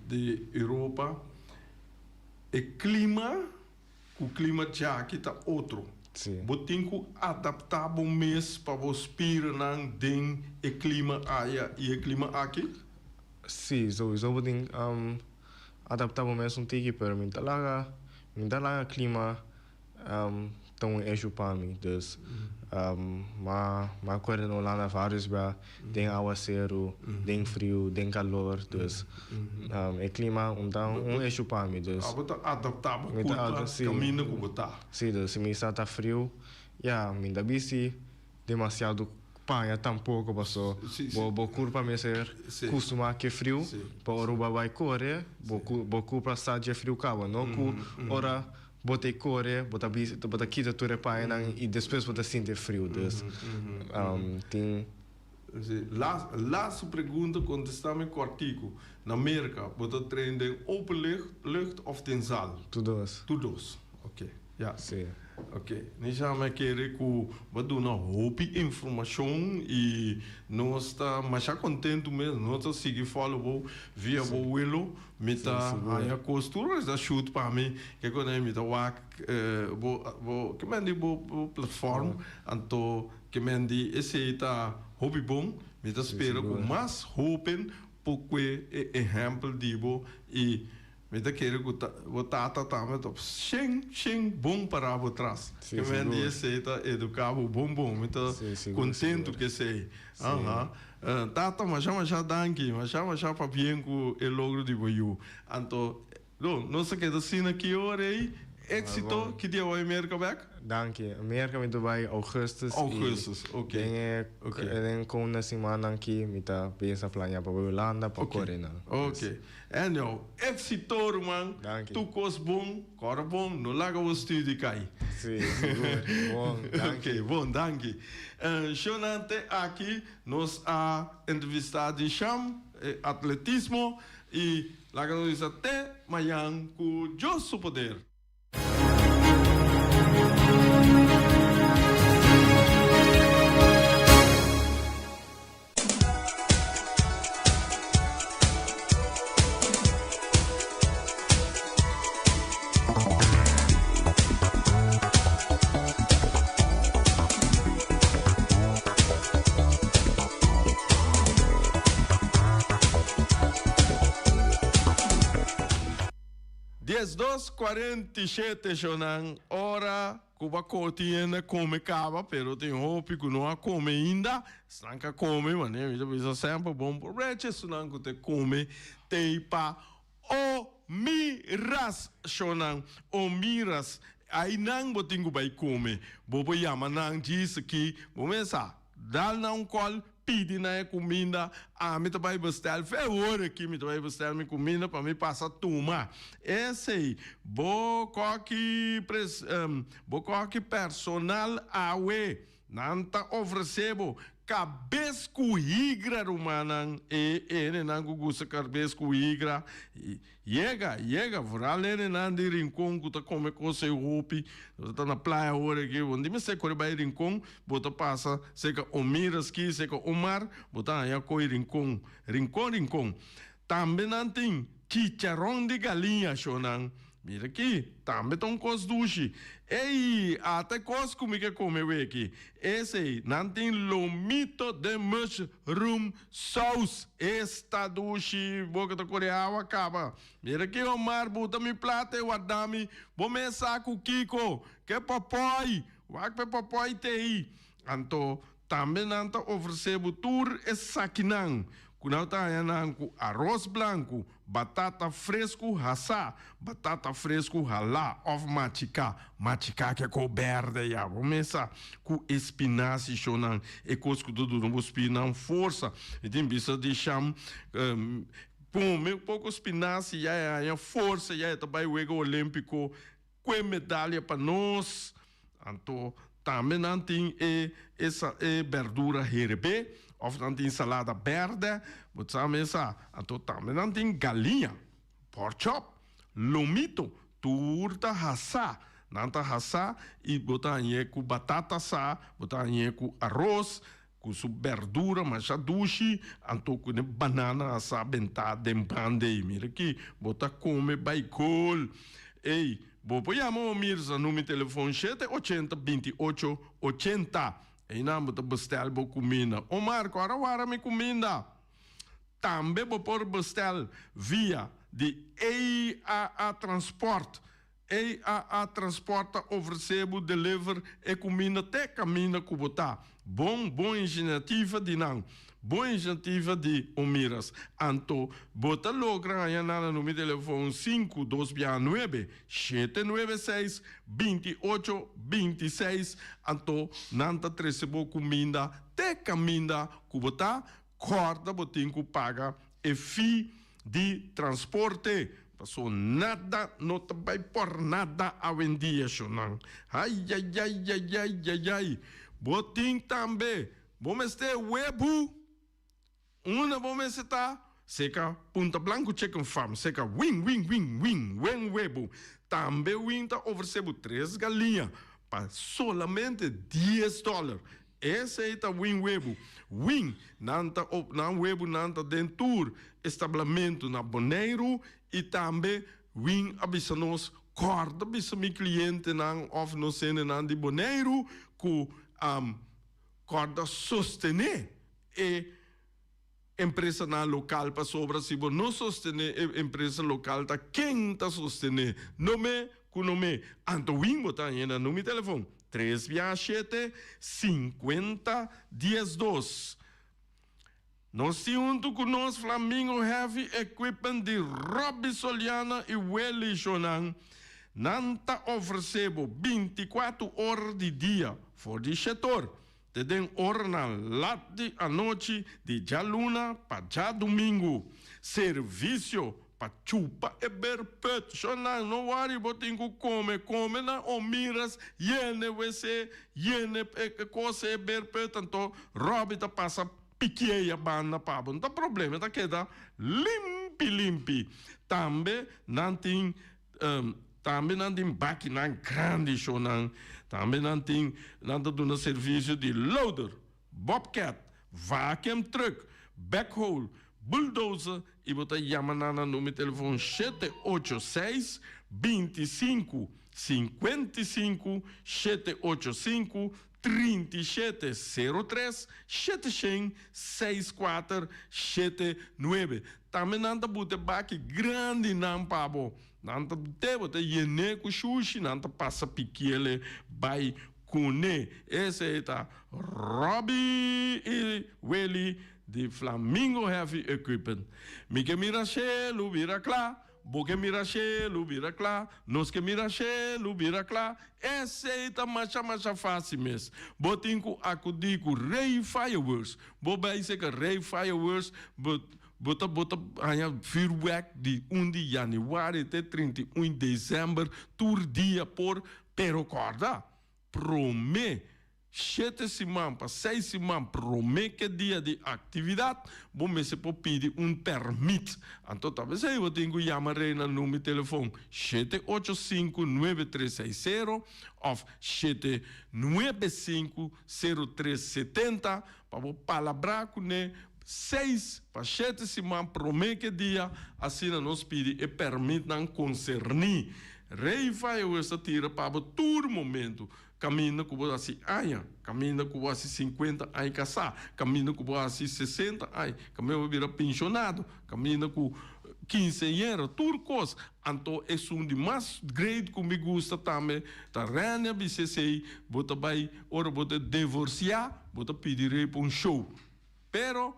de Europa, o clima já aqui está outro. Você tem que adaptar o mês para você respirar dentro do clima aí e o clima aqui? Sim, sowieso você tem que adaptar o mês um pouco, pero minta lá clima tão eixo para mim, dus mas quando na Holanda vários tem aguaceiro, tem frio, tem calor, dus o clima então eixo para mim, dus. Adaptar para o caminho que botar. Sim, dus se me está frio, ja, minta bici demasiado panha tampouco passou. Bo curva me ser costuma que frio, para Aruba vai correr, bo curva está de frio cabo, não que ora botei correr, bota quita tudo para e depois bota sentir frio, dus tem. Laatste pergunta contestar-me cortico. Na América, bota trein de open lucht of ten zaal? Todos. Ok. Ja. Sim. Ok. Nós me querer que vamos dar uma hoop informação e nós está mais contente mesmo. Nós está seguir follow via o Willow, me tá a costura da shoot para mim que quando me tá wak que me digo plataforma anto que me digo esse tá hobby bom me tá espera com mais open pouco exemplo dibo e me tá querer que o tata também tá sim bom para o trás que me digo esse tá educado bom me tá contento que sei tata mas já danke mas já para bem com o logro de boiu anto Não sei que da cena que hora aí. Éxito, que dia vai América back? Dank je. Amerika met Dubai augustus. Augustus, oké. Dingen komen na semana aqui, mita pensa planear para Holanda, para Corina. Oké. En nou, éxito man. Dank je. Toekomst bom, cora bom, no laga o studie kai. Sim, seguro. Bom, dank je. Ok, bom, dank je. Shonante aqui nos a entrevistado de cham, atletismo e laga nos até amanhã com Josso Poder. Diez 2:47 Shonan, ora Cuba cotidiana come cava, pero tem hopi que não a come ainda, stanca come, mas né, isso sempre bom por reche, sunan que te come, teipa, o miras Shonan, o miras, aí não botingo vai come, bobo yama não diz que, começa, dal não col, pedi na comida, me vai bestel, foi hora que me vai bestel minha comida para me passar tuma. Esse aí, bocoque personal awe, nanta oferecebo, cabeça com higra romana, e não gusta cabeça com higra, Chega, vorale na de rincón, que tá come coisa roupi, tá na praia hora aqui, onde me sei correr vai rincón, bota passa, seca o miras aqui, seca o mar, bota aí coi rincón. Também não tem chicharrão de galinha, Shonan. Mira aqui, também tem cos duche. Ei, até cos como que come aqui. Esse aí, não tem lomito de mushroom sauce. Esta duche, boca da coreana acaba. Mira aqui, o mar, bota mi plata e guardami. Vou começar com o Kiko, que papai. Wak papai te aí. Então, também não tá oferecendo tour e saquinang. Kunau tá com arroz branco, batata fresco assá, batata fresco ralá, of machica que é coberta já. Vamos começar com espinafre chonan, e cosco tudo no espinafre força. E tem vista de cham, meio pouco espinafre já é força, já é também o ego olímpico, com medalha para nós. Então também não tem essa verdura herbe. Of dan tem salada verde, but sabe essa, então também não tem galinha, pork chop, lomito, turta assá, nanta assá e botar com batata assá, botar com arroz, com sua verdura, machadushi, então com banana assá, bentada, dempande, mira aqui, botar come baicol, ei, vou pôr a mão mirza no meu telefone 780 28 80. E não vou bestel bo comida. O Marco, agora me comida. Também vou pôr bestel via de EAA Transport. EAA Transporta oferecebo deliver e comida até caminho que botar. Bom iniciativa de não. Boa iniciativa de Omiras. Anto, bota logra aí no meu telefone 5269 796 2826. Anto, nanta recebo comida, te caminda, kubota, corda, botinho paga e fi de transporte. Passou nada, não vai por nada a vendia, Shonan. Ai. Botinho também. Vamos ter webo. Una vamos estar seca Punta Blanco Chicken Farm, seca wing webo. Também wing tá oferecendo 3 galinhas para solamente $10. Esse aí tá wing webo. Wing nanta webo nanta dentur estabelecimento na Bonaire e também wing abisanos corda bisa mi cliente nan of no sene nan de Bonaire ku corda sostener e empresa na local para sobra se você não sostener empresa local tá quem tá sostener nome com nome Antoine botar ainda no meu telefone 367 50 12 Nós temos conosco Flamingo Heavy Equipment de Robbie Soliana e Welly Jonan. Nanta oferecemos 24 horas de dia voor die setor. Te den hora na late à noite de já luna para já domingo. Serviço para chupa e berpet. Jonan, não worry, botinho come na omiras, yene wc, yene coisa e berpet. Então, Robbie ta passa piqueia banda pabo. Não tem problema, tá queda limpi. Também não tem máquina grande, Shonan. Também não tem serviço de loader, bobcat, vacuum truck, backhoe, bulldozer. E você chama no meu telefone 786 25 55 785 3703 7564 79. Também não tem bate grande não pabo. Nanta te yene ku sushi nanta passa piquele by kune. Esse é Robbie e Welly de Flamingo Heavy Equipment. Mike mirachelo vira claro, boque mirachelo vira claro, nos que mirachelo vira claro. Esse é macha fácil mesmo. Botinho acudico Ray Fireworks. Bobai se que Ray Fireworks bota vuurwerk de 1 de januari até 31 de dezembro, tour dia por perocorda. Promê, 7 semanas para 6 semanas, promê que dia de atividade, bom, você pode pedir permit. Então, talvez eu tenho que chamar no número de telefone 785-9360 ou 795-0370 para palabrar com ele. 6 para 7 semanas, promete que dia, assim nós pedimos e permite não concernir. Rei vai essa tira para todo momento. Caminha com você assim, caminha com você 50 aí casar, caminha com você 60 aí, caminha vira pensionado, caminha com 15 euros, tudo coisa. Então, é um de mais grande que me gusta também. Tá renda BCC, bota vai, ora bota divorciar, bota pedir para show. Pero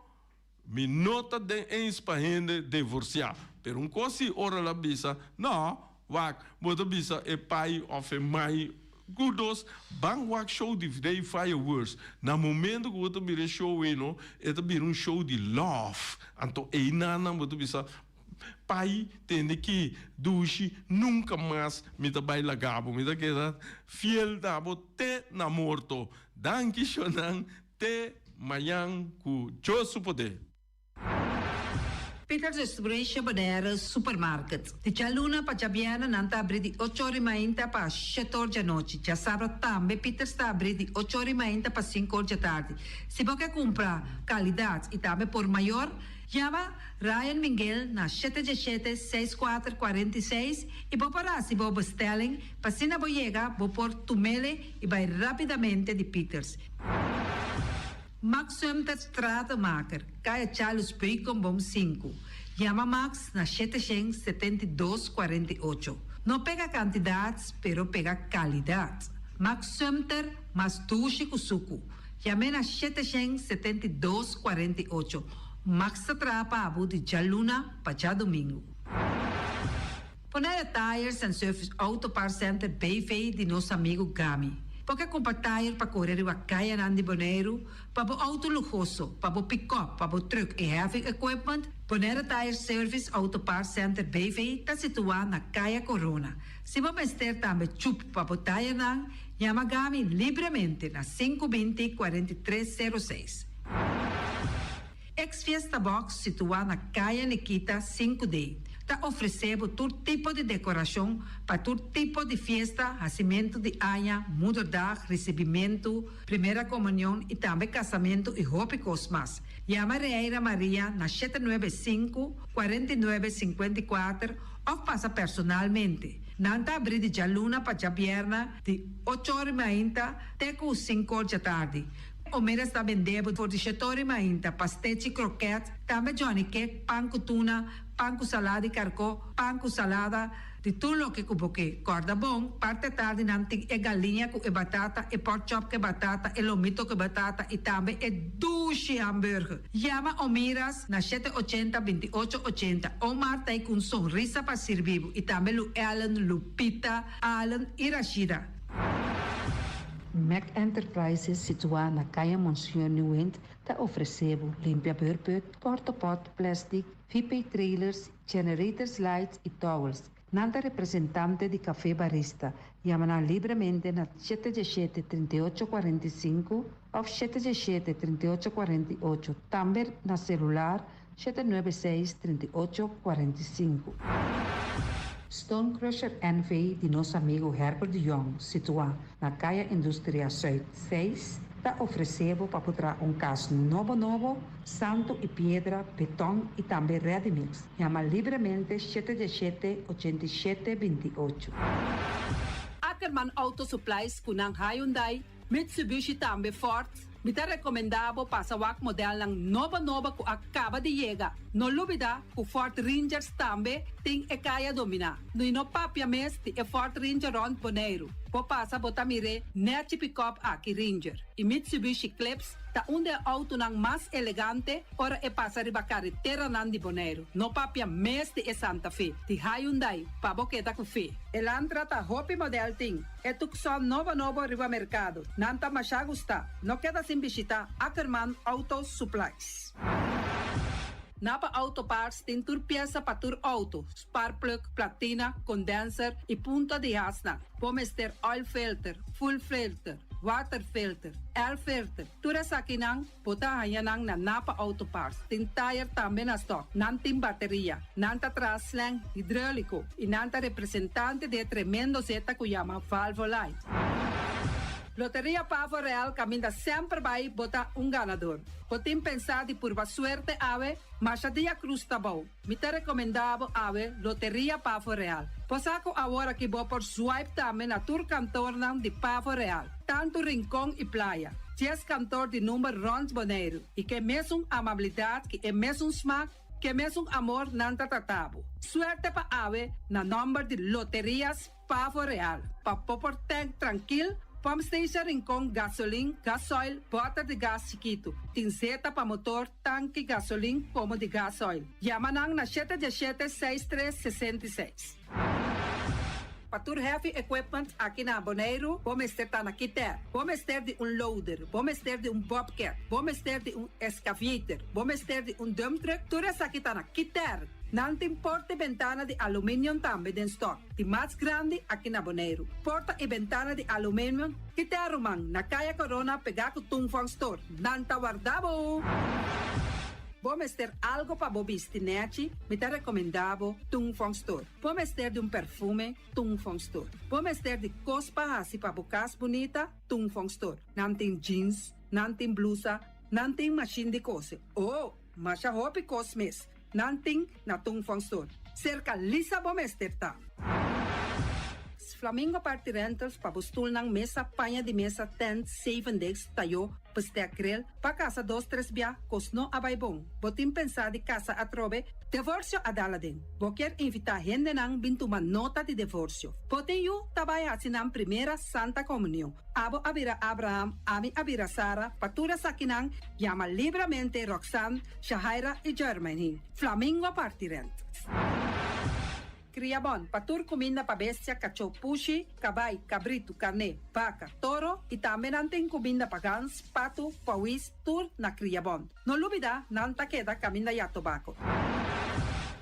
me nota de eens para gente divorciar. Pero um coisa ora la bisa, não, wak, bota bisa é pai of é mãe. Gudos, bang wak show de Ray Fireworks. Na momento que você vira show, é um show de love. Então, é nana, você bisa, pai tem que duche nunca mais me da baila gabo, me da queda fiel da bote na morto. Danke shonan te mayan ku josu poder. Peter's Restoration Banera Supermarket. De Chaluna para Chabiana nanta abri di 8h30 para 7h da noite. Já sabe também Peter está abri di 8h30 para 5h da tarde. Se você comprar qualidade e também por maior, chama Ryan Miguel na 717-6446 e vou parar se vou bestelling, para se não chega, vou pôr tumele e vai rapidamente de Peters. Max Sumter Stratenmaker, Kaya Charles Precom Bom 5. Chama Max na 772-48. Não pega quantidades, pero pega qualidade. Max Sumter, mas tuxe kusuku. Chame na 772-48. Max atrapa abu de Jaluna para domingo. Ponera Tires and Service Auto Parts Center BV de nosso amigo Gami. Porque comprar tire para correr o Caia Nandi Boneiro, para o auto luxuoso, para o pick-up, para o truck e heavy equipment, Ponera Tire Service Auto Parts Center BV está situado na Caia Corona. Se você ter também chup para o tire nan, chama Gami livremente na 520-4306. Ex-Fiesta Box situado na Caia Nikita 5D. Está oferecendo todo tipo de decoração para todo tipo de festa, nascimento de anha, mudança, recebimento, primeira comunhão e também casamento e roupas mais. Chama Reira Maria na 795-4954 ou passa personalmente. Nanta abrir de Jaluna para Jabierna de 8h30 até 5h da tarde. O mês está vendendo por 7h30 pastete croquete, também Johnny Cake, pão com tuna, pão com salada de carcó, pão com salada Di tulo que kuboke corda bom, parte tarde nanting e galinha com e batata, e pork chop que batata, e lomito que batata, e também e dushi hamburger. Llama o miras na 780-2880. Omar tá com sonrisa para servir. E também Lu Ellen, Lupita, Alan e Rashida. Mac Enterprises, situada na Caia Monsieur Nieuwend, te oferecendo limpia beurput, portapot, plastic, VP trailers, generators lights e towels. Nanta representante de Café Barista. Llama livremente na 717-3845 ou 717-3848. Também na celular 796-3845. Stone Crusher NV de nosso amigo Herbert de Jong, situado na Caia Indústria Zuid 6, está oferecendo para botar caso novo, santo e pedra, beton e também ready mix. Chama livremente 717-8728. Ackerman Auto Supplies kunang Hyundai, Mitsubishi também Ford. Mita recomendado para o modelo ng nova que acaba de chegar. No lubida, o Ford Rangers também tem e kaya domina. No papia mes ti e Ford Ranger rond Bonaire. Po passa botamire net pick-up aqui Ranger. E Mitsubishi Eclipse ta onde auto ng mas elegante ora e passa riba carretera nan di Bonaire. No papia mes ti e Santa Fe. Ti Hyundai pa boqueta ku fe. Elantra ta hopi model ting. E tukson novo riba mercado. Nanta masya gusta. No queda sin visita Ackerman Auto Supplies. Napa Auto Parts tem tur pieza para tur auto, spark plug, platina, condenser e punta de asna. Pomester oil filter, full filter, water filter, air filter. Tura sa kinang, puta hayanang na Napa Auto Parts. Tem tire também na stock, nanting bateria, nanta traslang hidráulico e nanta representante de tremendo zeta que chama Valvoline. Loteria Pavo Real caminha sempre vai botar ganador. Potem pensar de por suerte ave, mas a dia cruz tá bom. Me te recomendava ave Loteria Pavo Real. Posaco agora que vou por swipe também na tour cantor de Pavo Real. Tanto rincão e praia. 10 cantor de número Rons Bonaire. E que mesmo amabilidade, que é mesmo smack, que mesmo amor nanta tratabo. Suerte pa ave na número de Loterias Pavo Real. Pa popor tank tranquilo. Pump station Rincon, gasolina, gasoil, bota de gás chiquito. Tinzeta para motor, tanque, gasolina, como de gasoil. Yamanang na 717-6366. Patur heavy equipment aqui na Bonaire, vamos ter na Kiter, vamos ter de loader, vamos ter de bobcat, vamos ter de excavator, vamos ter de dump truck, tudo isso aqui na Kiter. Nanting porta e ventana de alumínio também em stock. De mais grande aqui na Bonaire. Porta e ventana de alumínio que te arrumam na Caia Corona pegar com Tungfang Store. Nanta guardabo! Vamos ter algo para bobistinete, me te recomendavo Tungfang Store. Vamos ter de perfume, Tungfang Store. Vamos ter de cospa assim para bocas bonita, Tungfang Store. Nanting jeans, nanting blusa, nanting machine de cose. Oh, masha hopi cosmes. Nanting na Tungfang Store. Cerca Lisa Bomester ta. Flamingo Party Rentals pa bustul ng mesa, panha de mesa, tent, 7 days, tayo, paste akrel, pa casa 2-3 bia, kosno abay bong. Botim pensa di casa atrobe, divorcio adala din. Boker invita gente nang bintuman nota de divorcio. Poten yu tabay asinang primera Santa Comunión. Abo abira Abraham, ami abira Sara, patura sakinang, llama libremente Roxanne, Shahaira y Germany. Flamingo Party Rentals. Criabon, patur comida pa bestia, cachorro pushi, cabay, cabrito, carne, vaca, toro e também nanting comida pa gans, pato, pawis, tur na Criabon. No lubida, nanta queda caminda ya tobacco.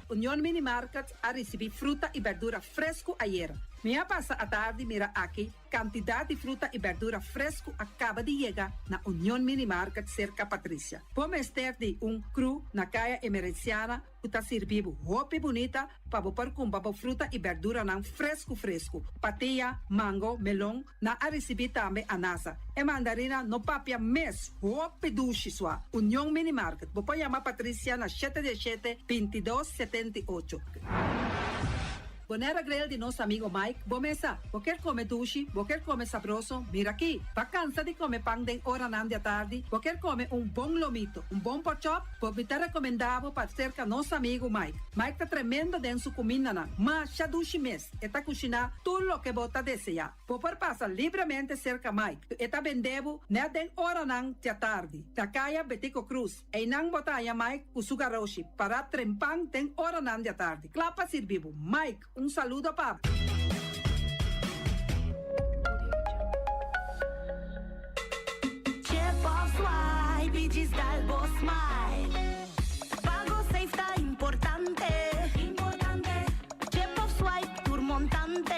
União Mini Market a receber fruta e verdura fresco ayer. Minha passa a tarde mira aqui, quantidade de fruta e verdura fresco acaba de chegar na União Mini Market cerca Patrícia. Vamos ter de cru na caia emergenciana, que está servindo roupa bonita para pôr com fruta e verdura não fresco. Patia, mango, melão, na a receber também anasa. E mandarina no papia mes, roupa duche sua. União Mini Market. Vou chamar Patrícia na 717-2278. Bonera grill de nosso amigo Mike. Bomesa, quer comer sushi, quer comer sabroso, mira aqui. Tá cansa de comer pão de hora nan da tarde, quer comer bom lomito, bom pork chop, pode te recomendável para cerca nosso amigo Mike. Mike tá tremendo dentro sua comida nan, mas já dushi mes, eta cozinhar tudo o que bota desejar. Pode passar livremente cerca Mike, eta vendebo ne den hora nan da tarde. Takaya Betico Cruz, e nan botaya Mike o sugaroshi para trempang den hora nan da tarde. Clapa servivo, Mike. Saludo, papo. Swipe, Gisdalbo Smile. Pago safe tá importante. Chip of swipe, turmontante.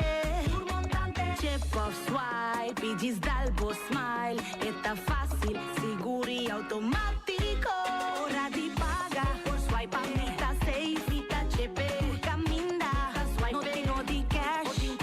Chip of swipe, Gisdalbo Smile. Está fácil, seguro y automático. Hora de pagar por swipe, está safe, está chepe. Caminda, swipe, no de cash.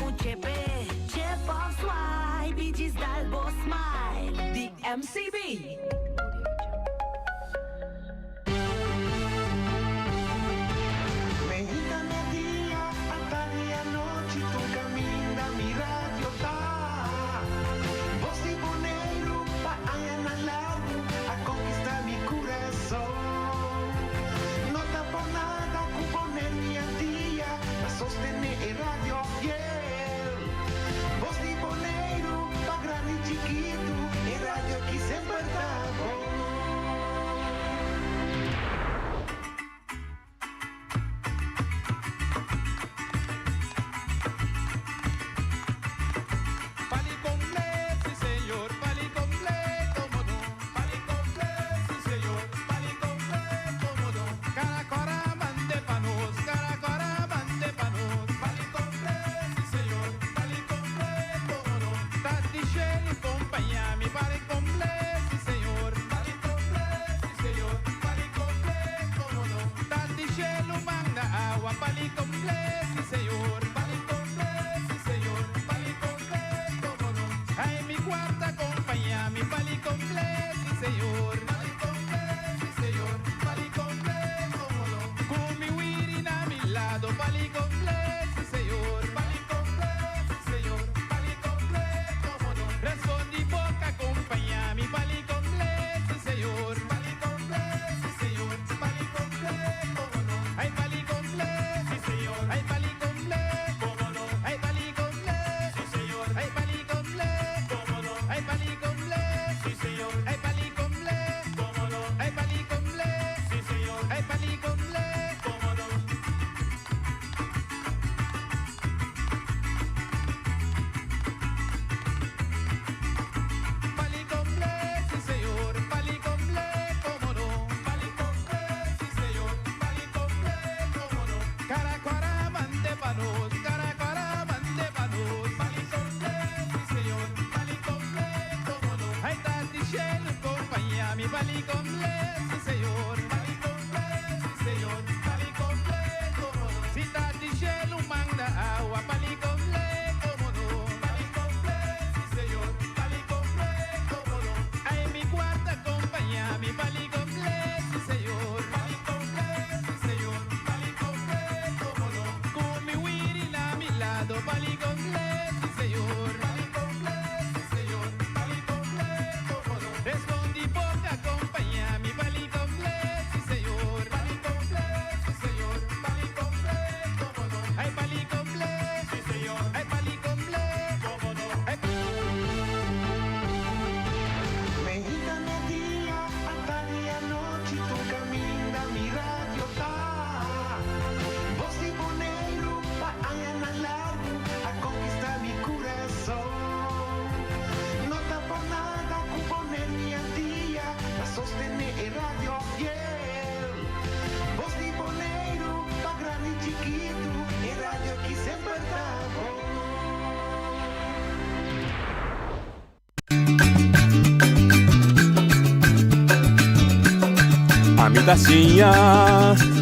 tacinha,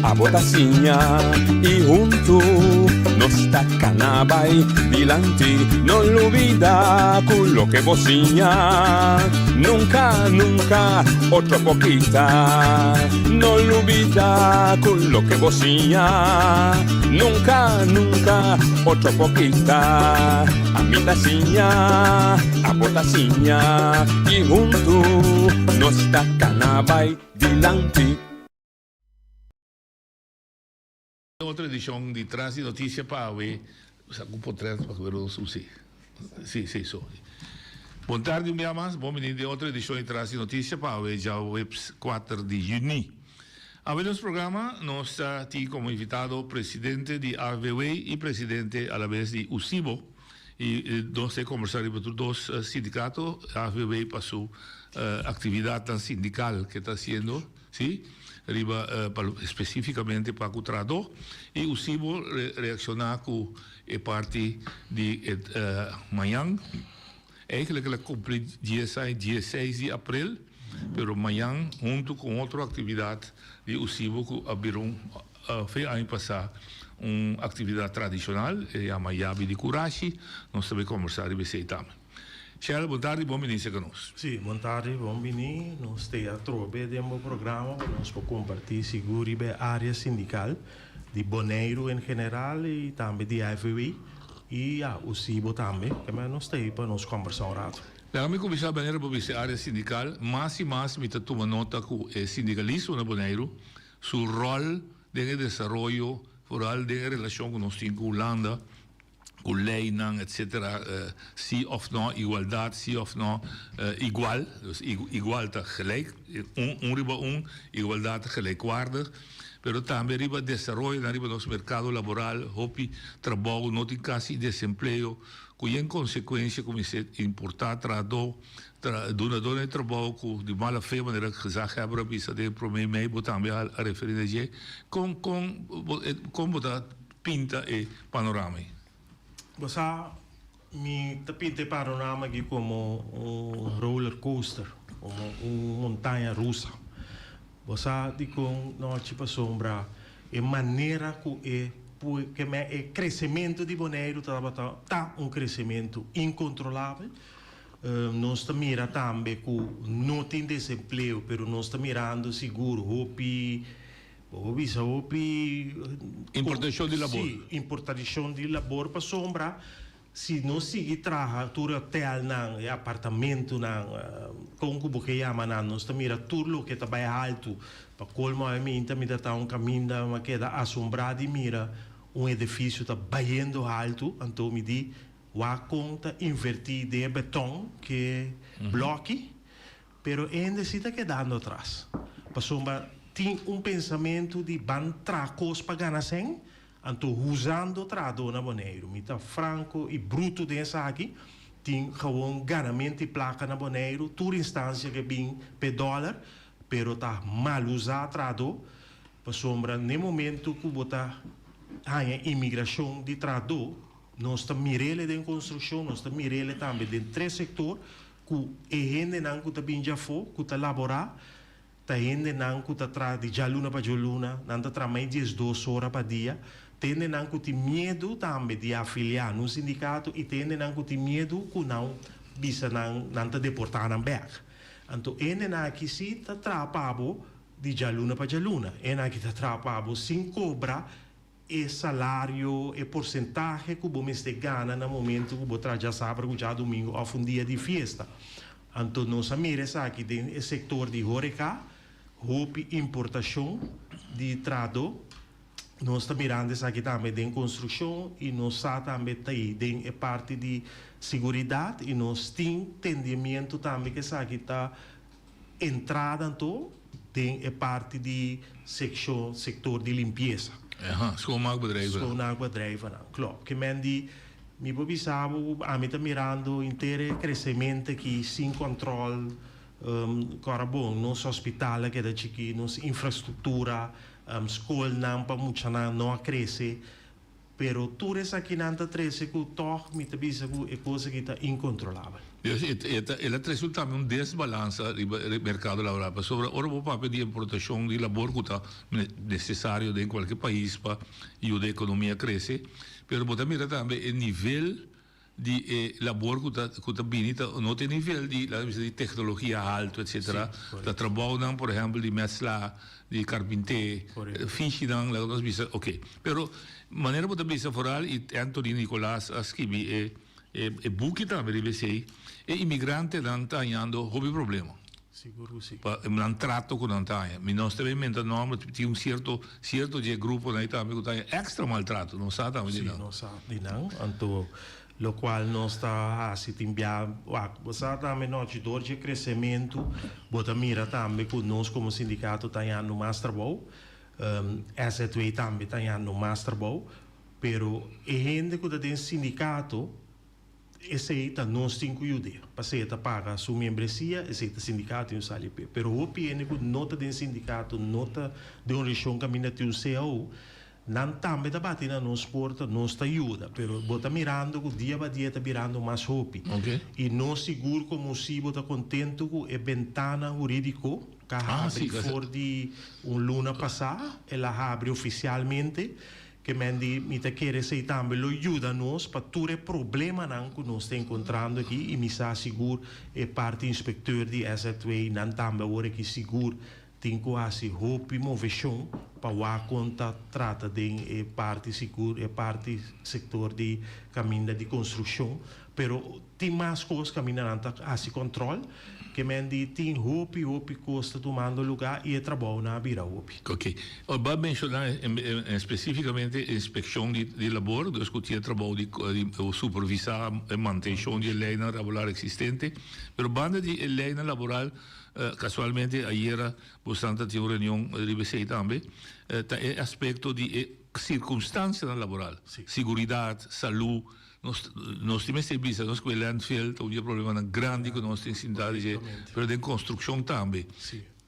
a botacinha e junto nos tacanabai dilante, non olvida quello que vocinha, nunca, nunca, otro poquita, non olvida quello que vocinha, nunca, nunca, otro poquita, a mi tacinha, a botacinha e junto nos tacanabai dilante. Outra edição de Trás de Notícia para ver, sabe, portanto, para ver o sucesso. Sim, sim, só. Boa tarde, minha mais. Bom menino de outra edição de Trás de Notícia para ver já o 4 de junho. A ver, nosso programa, nós está aqui como invitado o presidente de AVW e presidente, à vez, de UCIBO. E nós temos conversado com dois sindicatos. A AVW passou atividade sindical que está sendo, sim? Riba, especificamente para o trabalhador, e o CIBO reaccionar com a parte de amanhã. Eigenlijk ela cumpre 16 de abril, mas amanhã, junto com outra atividade de o CIBO, que abriram, foi ano passado, uma atividade tradicional, a Mayabi de Curachi, nós também conversar e ver também. Shell, boa tarde, bom menino conosco. Sim, boa tarde, bom menino. Nós temos a trobe de um programa, nós vamos compartilhar seguro e a área sindical de Bonaire em geral e também de AVW e o CIBO também, que nós temos para nos conversar um rato. Deixa-me começar a Bonaire para a área sindical, mais e mais me toma nota que o sindicalismo na Bonaire, seu rol de desenvolvimento, foral de relação com nós temos com Holanda, com lei, etc. Sim of não, igualdade, sim of não, igual, dus igualdade gelijk, riba igualdade gelijkwaardig, pero também riba desarrollo, riba nosso mercado laboral, hopi trabalho, não tem quase desemprego, que em consequência, como se importar, trador, donador de trabalho, de mala fé, maneira que já hebben, bisa de promei mei, também a referir a je, com botar pinta e panorama. Você me pinta panorama aqui como roller coaster, como montanha russa. Você diz com nós tipo sombra a maneira que é crescimento de Bonaire tá crescimento incontrolável. Nós estamos mirando também que não tem desemprego, mas nós estamos mirando seguro, importação de labor. Sim, importação de labor para sombra. Se não seguir trabalhar, tudo hotel, apartamento, com o que chama, nós estamos mirando tudo que está bem alto. Para colmo a mim, também está caminho que é assombrado e mira edifício está bem alto, então me diz, a conta invertir de beton que bloque, pero ainda se está quedando atrás. Para sombra, tem pensamento de tracos para ganhar sem, então usando trado na Bonaire. Mita franco e bruto dessa aqui, tem gewoon ganamento e placa na Bonaire, toda instância que vem per dólar, pero tá mal usado trado, para sombra, no momento que botar a imigração de trado, nós estamos mirando em construção, nós estamos mirando também em 3 setores, que a gente não está bem já for, que está laborar, tá gente não que tá atrás de jaluna para jaluna, não tá atrás mais de 2 horas para dia, tem não que tem medo também de afiliar no sindicato e tem não que tem medo que não bisa não tá deportar na back. Então, ele não que se tá atrapado de jaluna para jaluna, ele não que tá atrapado sem cobrar e salário e porcentagem que o bom mês de gana no momento que o botar já sábado, já domingo, ou dia de festa. Então, nós miramos aqui no setor de horeca, roupa importação de trado, nós estamos mirando aqui também de construção e nós também tem parte de segurança e nós temos entendimento também que aqui está entrada então tem parte de setor de limpeza. Schoonmaakbedrijven. Schoonmaakbedrijven, klopt. Que mendi me bobisabo a mim tá mirando inteiro crescimento que sem controle, agora bom, nos hospitais que da chiqui, nos infraestrutura, escola não para muita não cresce, Pero tu res aqui nanta trece que toch me te bisa que é coisa que está incontrolável. Ela resulta um desbalança no mercado laboral. Sobre o papel de importação de labor que está necessário em qualquer país para ajudar a economia a crescer. Mas você mira também o nível de labor que está bem, não tem nível de tecnologia alto, etc. Está trabalhando, por exemplo, de mescla, de carpinteiro, fichinan, nós bisa, ok. Pero maneira que você foral e Anthony Nicolás escreve e buque também deve ser e imigrante não está ganhando hobby problema. Seguro sim. Não trato com não tá. Mas nós também mentamos tem certo de grupo na Itália que está extra maltrato, não sabe também não. Não sabe não. Então lo qual nós está assistindo você também nós de crescimento, bota mira também que nós como sindicato está ganhando mais trabalho, SE2 também está ganhando mais trabalho, pero a gente que tem sindicato esse aí tá nós tem que ajudar, para você paga a sua membresia, esse tá sindicato e o salário, pero o PN que nota tem sindicato, nota de uma região que ainda tem o CAU, não também está batendo nos porta, nós está ajuda, pero bota mirando que dia a dia está mirando mais hopi. E nós seguro como se bota contente com a ventana jurídico que abre for de luna passada, ela abre oficialmente. Que me te quer sei também lo ajuda nós para todo problema que nós estamos encontrando aqui e me está seguro é parte inspector de SE2 não também agora que seguro tem quase roupa e movição para a conta trata de parte seguro é parte setor de caminho de construção pero tem mais coisas que não está a controle que mendi tem roupa custa tomando lugar e trabalho na vira roupa. Ok. Vai mencionar especificamente a inspeção de labor, discutir o trabalho de supervisar a manutenção de lei laboral existente, mas banda de lei laboral, casualmente, ayer, bastante tinha uma reunião de BCI também, é aspecto de circunstância laboral, segurança, saúde. Nós temos serviços, nós com o landfill, tem um problema grande que nós temos cidade, mas em construção também.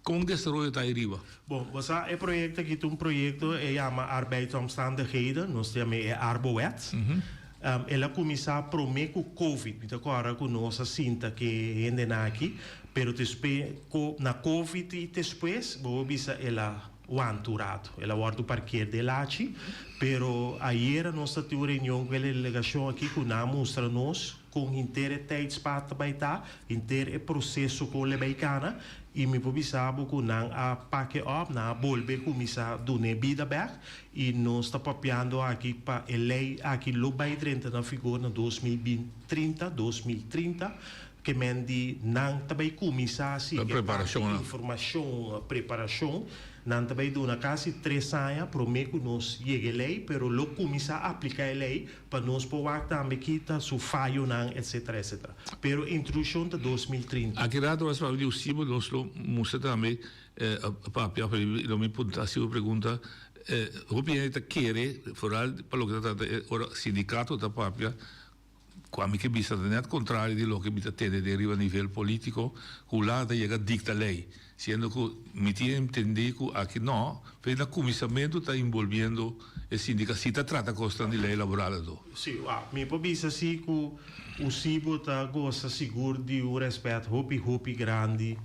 Como desarrollo está aí riba? Bom, esse projeto aqui é um projeto que chama Arbeidsomstandigheden, nós chamamos Arbowet. Ela começou a prometer com o Covid, então agora com nossa cinta que ainda aqui, mas na Covid e depois, ela aturado. Ela guarda o parqueiro de Lachi, pero ayer nós tivemos uma reunião com a delegação aqui que não mostra nós com inteiro tijdspad baita, inteiro processo com a beicana e me pobisabo que não a paque op na bolbe comisa do nebida back e nós está papiando aqui para a lei aqui lo vai 30 na figura na 2030 que mendi não também comisa assim informação preparação não também dona quase 3 anos para que nós chegue a lei, pero lo começa a aplicar a lei para nós poder também quitar su falho não, etc. Pero introdução de 2030. Aqui nada mais para o Cibo nós lo mostra também papel para ele me pergunta o PNT quer foral para o que está sindicato da papel quando que bisa net contrário de lo que bisa ter deriva a nível político, o lado chega dicta lei, sendo que me tinha entendido que aqui não, fez o comissamento está envolvendo o sindicato, se trata constante de lei laboral do. Sim, me bisa assim que o Cibo está gosta seguro de um respeito hopi grande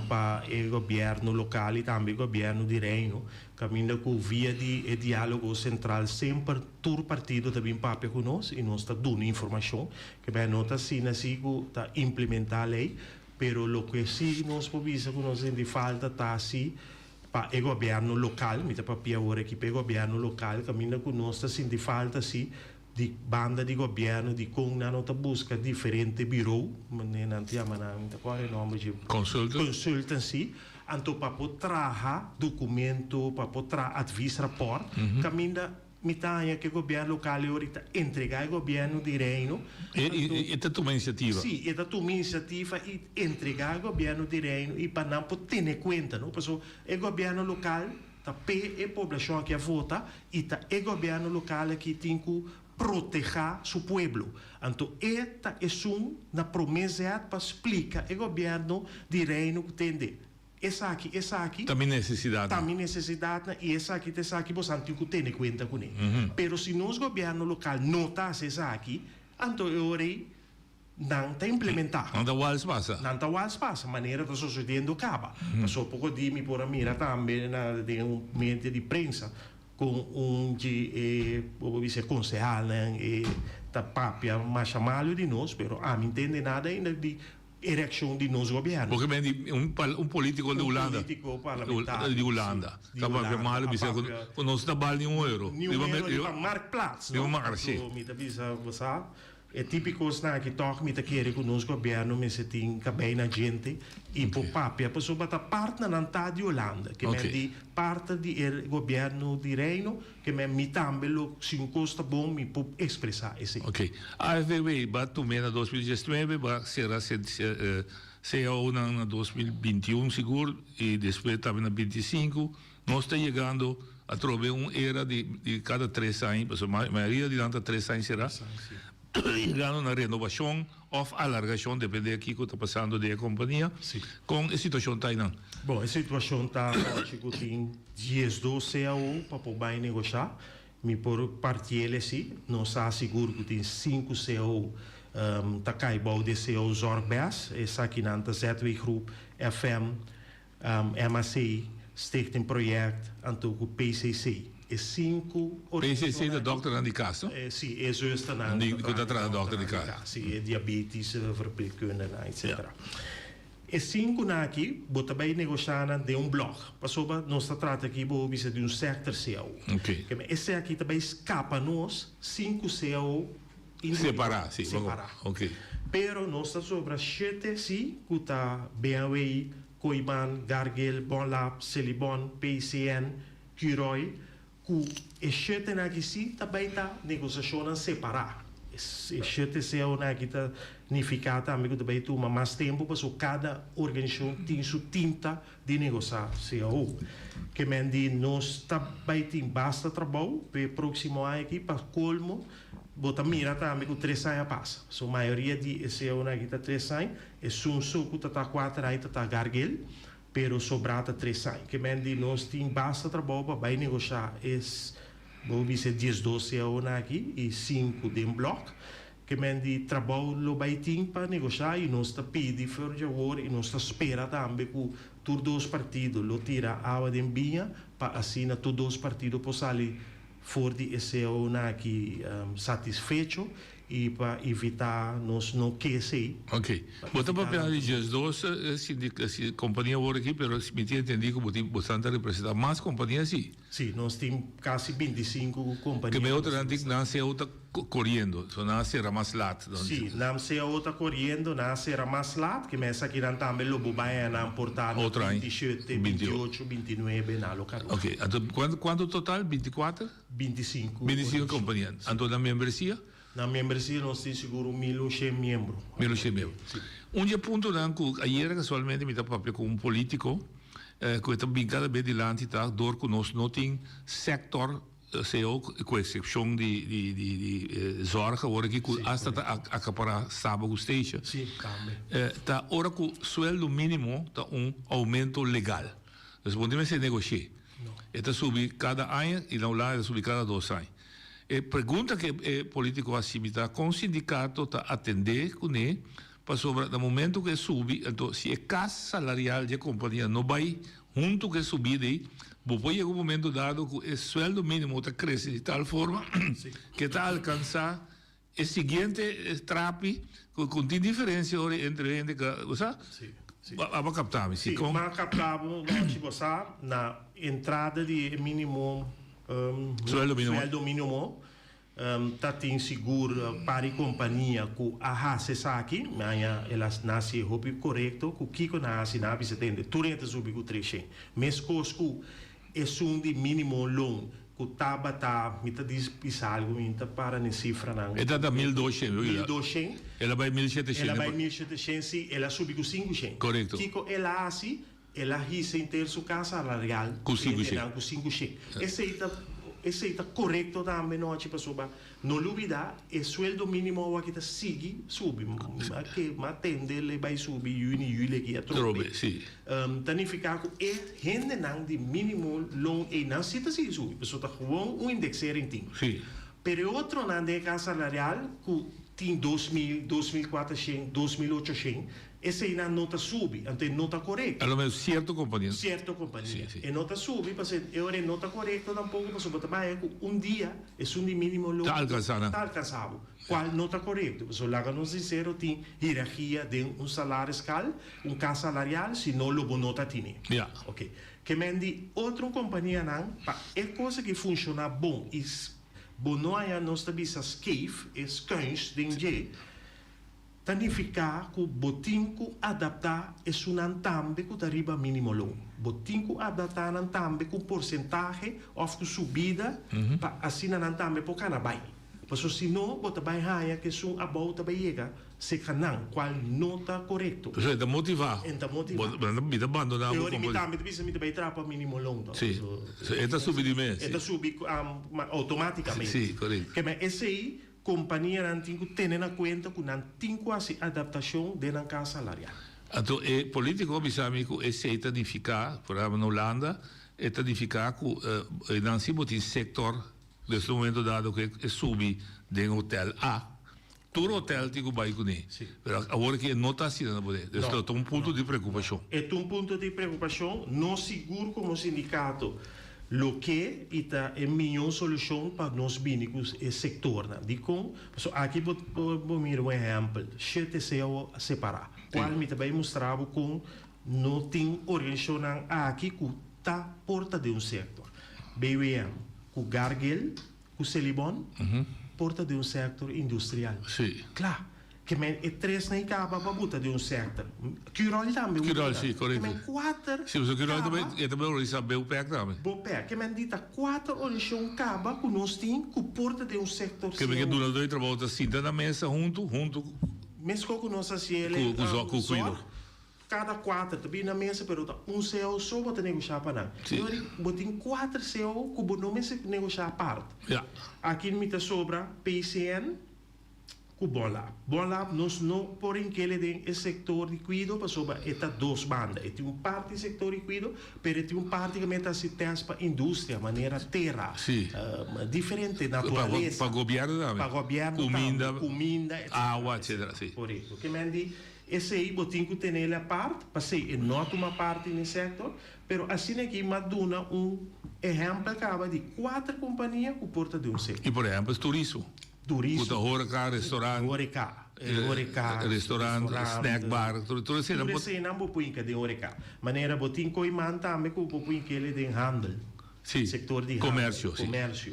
para o governo local e também o governo de reino, caminho com via de diálogo central sempre todo partido também papel conosco e nós está dando informação que bem nota assim que está implementar a lei, pero lo que sim nós podemos que nós tem falta tá assim para o governo local, me tá papel agora que para o governo local caminho conosco está sem falta assim de banda de governo de com na nota busca diferente bureau, não te chama não, qual é o nome de consultancy, então para poder trazer documento, para poder trazer advice rapport, caminha mitanha que o governo local ahorita entregar ao governo de reino. E é uma iniciativa. Sim, é uma iniciativa e entregar ao governo de reino e para não poder ter conta, não? Porque o governo local tá a população que vota e tá o governo local que tem que proteger seu povo. Então, esta é na promessa para explicar o governo de reino que tem essa aqui Também necessidade. também necessidade e essa aqui você tem que ter em conta com ele. Pero se nos governo local nota essa aqui, então eu rei não está implementar. Não está wals passa. Não está wals passa, maneira está sucedendo acaba. Passou pouco de me por a mira também de meio de prensa com de concejal e da papia mais chamado de nós, pero não entende nada ainda de ereção de nosso governo. Porque um político de Holanda. Político parlamentar. De Holanda. Estava para mal, com nós trabalho em €1. Para Marktplaats. Não marché. É típico que toca me querer com nosso governo, mas se tem bem na gente e por papia, pessoa bata parte na cidade de Holanda, que é de parte do governo de Reino, que é me também se um custa bom me pode expressar esse. Ok. A FVB batu mena 2019, será CEO na 2021 seguro e depois também na 25. Nós está chegando a trover era de cada 3 anos, a maioria de tanto 3 anos será. Chegando na renovação ou alargação, depende aqui que está passando da companhia, com a situação está aí. Bom, a situação está, acho que tem 10-12 CAO para poder negociar. Me por parte ele sim, não está seguro que tem 5 CAO tá caibou de CAO Zorbes, essa aqui na ZW Group, FM, MAC, Stichting Project, Antoco PCC. E 5 PCC da Dr. Andy Castro? Sim, é justo na Dr. Andy Castro. Sim, é diabetes, verpleegkunde, etc. E 5 aqui, bota bem negociar de bloco. Passou nós trata aqui de sector CAO. Ok. Esse aqui também escapa nós 5 CAO separar. Ok. Pero nós está sobre 7 sim, que está BMW, Coiban, Gargel, Bonlab, Celibon, PCN, Curoi, que este aqui sim também está negociação separar. Este CAO aqui está significado também também toma mais tempo para cada organização tem sua tinta de negociar CAO. Que mendi nós também tem basta trabalho para o próximo ano aqui para colmo. Bota mira também que 3 anos passa. A maioria de CAO aqui está 3 anos, e sunso que está 4 anos está Gargel. Pero sobrata 3 anos. Que mendi nós tem basta trabalho para bem negociar vou dizer 10-12 anos aqui e 5 de bloco. Que mendi trabalho lo bem tem para negociar e nós está pedindo for de agora e nós está espera também que todos os partidos lo tira água de binha para assim todos os partidos possam for de esse ano aqui satisfeito e para evitar nós não querer. Ok. Bota para pegar dias 12, se companhia agora aqui, mas me tinha entendido que você bastante representar mais companhias sim. Sim, nós temos quase 25 companhias. Que me outra antiga nasce outra correndo, só nasce ramaslat. Sim, nasce outra correndo, nasce ramaslat, que essa aqui não também lo bubaia na portada 27, 28, 29 na local. Ok. Então quanto total? 24? 25. 25 companhias. Então na membresia? Na membresia nós temos seguro 1.100 membros. 1.100 membros. Dia ponto não que ayer casualmente me estava com um político que está bem cada vez adiante tá dor que nós não tem sector CEO com exceção de zorga agora que hasta acaparar sábado stage. Sim, também. Tá hora que o sueldo mínimo tá aumento legal. Respondemos se negociar. Está subir cada ano e não lá subir cada 2 anos. Pergunta que o político assim está com o sindicato está atender com ele para sobre no momento que sube então se é casa salarial de companhia não vai junto que subir daí depois chega um momento dado que o sueldo mínimo está cresce de tal forma que está alcançar o seguinte trape com tem diferença entre gente que sabe vamos captar sim mas captamos na entrada de mínimo sueldo mínimo tá tem seguro para a companhia que a essa aqui mas elas nasce hobby correto que Kiko nasce na bisa tende turenta subi com 300 mas cosco é de mínimo loan que tá mita diz algo minta para na cifra não é da 1.200 ela vai 1.700 sim ela subi com 500 correto Kiko ela assim ela hisa inteira sua casa salarial com 500 esse aí esse está correto também, não, tipo, não olvidar, o sueldo mínimo que está sigue, sube, mas tende, ele vai subir, julho, que é trobe. Sim. Tanificar que é gente não de mínimo long e não se está sigue subir, pessoa está gewoon indexering ting. Sim. Pero outro não de casa salarial, que tem 2.000, 2.400, 2.800, esse aí não está sube, então não está correto. Allo menos certo companhia. Certo companhia. Sim, sim. E não está sube, porque eu não está correto tampouco, porque trabalha com dia, é um de mínimo longo. Está alcançado. Está alcançado. Qual não está correto? Porque lá não sincero, tem hierarquia de salário escal, casa salarial, se não lo não está tendo. Yeah. Ok. Que me di outra companhia não, é coisa que funciona bom, não há nossa bisa escape, escães, de tanificar que o botinco adaptar é um tambe que arriba mínimo longo. Botinco adaptar um tambe com porcentagem ou com subida, para assim não tambe por canabai. Porque se não, bota vai raia que são a volta vai chegar, se canang, qual não está correto. Pessoal, está motivado. Está motivado. Está abandonado. Eu me tambe, me vai trapa mínimo longo. Sim. Está subindo de mês. Está subindo automaticamente. Sim, correto. Que esse aí companhia não tem que ter na conta que não tem quase adaptação de na casa salarial. Então, é político obviamente que esse é tanificar, por exemplo, na Holanda, é tanificar que não se bote sector nesse momento dado que sube de hotel A. Todo hotel tem que vai com ele. Mas agora que não está assim, não pode. Isso é um ponto de preocupação. É um ponto de preocupação, não seguro como sindicato. Lo que está é a melhor solução para nós bínicos é sector. Aqui vou mirar um exemplo. CTCO separar. Qual me também mostrava com não tem organização aqui que está porta de um setor. BWM, com Gargel, com Celibon, porta de um setor industrial. Sim. Claro. Que é três nem acaba para botar de um setor. Quirol também. Quirol, sim, correto. Que quatro. Sim, mas o Quirol também organiza bem o PEC também. O PEC, que dita quatro organizações acaba com nós tem com porta de um setor. Que é dura dois trabalhos assim, na mesa junto. Mesmo com nós assim, ele com o cuido. Cada quatro também na mesa, pero um CEO só para negociar para não. Eu tenho quatro CEO que o nome se negociar a parte. Aqui me sobra PCN. O Bom Lab, nós não porém que ele tem esse setor de cuido para sobre estas duas bandas. Tem parte do setor de cuido, mas tem parte que meta se testa para a indústria, maneira terra, diferente natureza. Para o governo também. Para o governo comida, água, etc. Por isso, que me diz, esse aí tem que ter ele a parte, para ser não uma parte no setor, mas assim aqui maduna exemplo acaba de quatro companhias que porta de um setor. E por exemplo, turismo. Turismo. Horeca, restaurante. Restaurante, snack bar, tudo isso. Tudo isso não vou pôr de horeca. Maneira botin coi man também que vou pôr que ele tem handel. Sim. Sector de comércio. Comércio.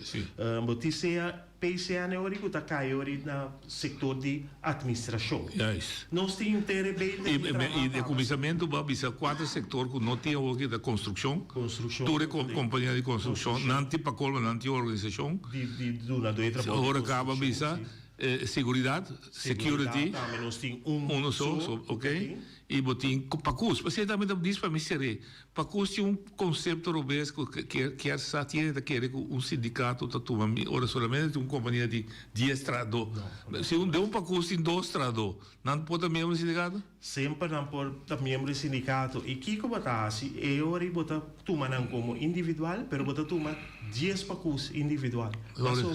Botin se PCN é que está caindo no setor de administração. Nós temos interesse bem e de começamento vamos a quatro setores que não tem o que da construção. Toda companhia de construção, não tem para colma, não tem organização. Agora acaba bisa seguridade, security. Nós temos só, ok? E botin pacus, você também diz para mim ser pacus é conceito europeu que quer satisfazer daquele sindicato tá tomando ora solamente companhia de estrado. Se deu pacus em dois estrado, não pode mesmo sindicato? Sempre não pode membro do sindicato. E que bota assim, ora bota toma não como individual, pero bota toma 10 pacus individual.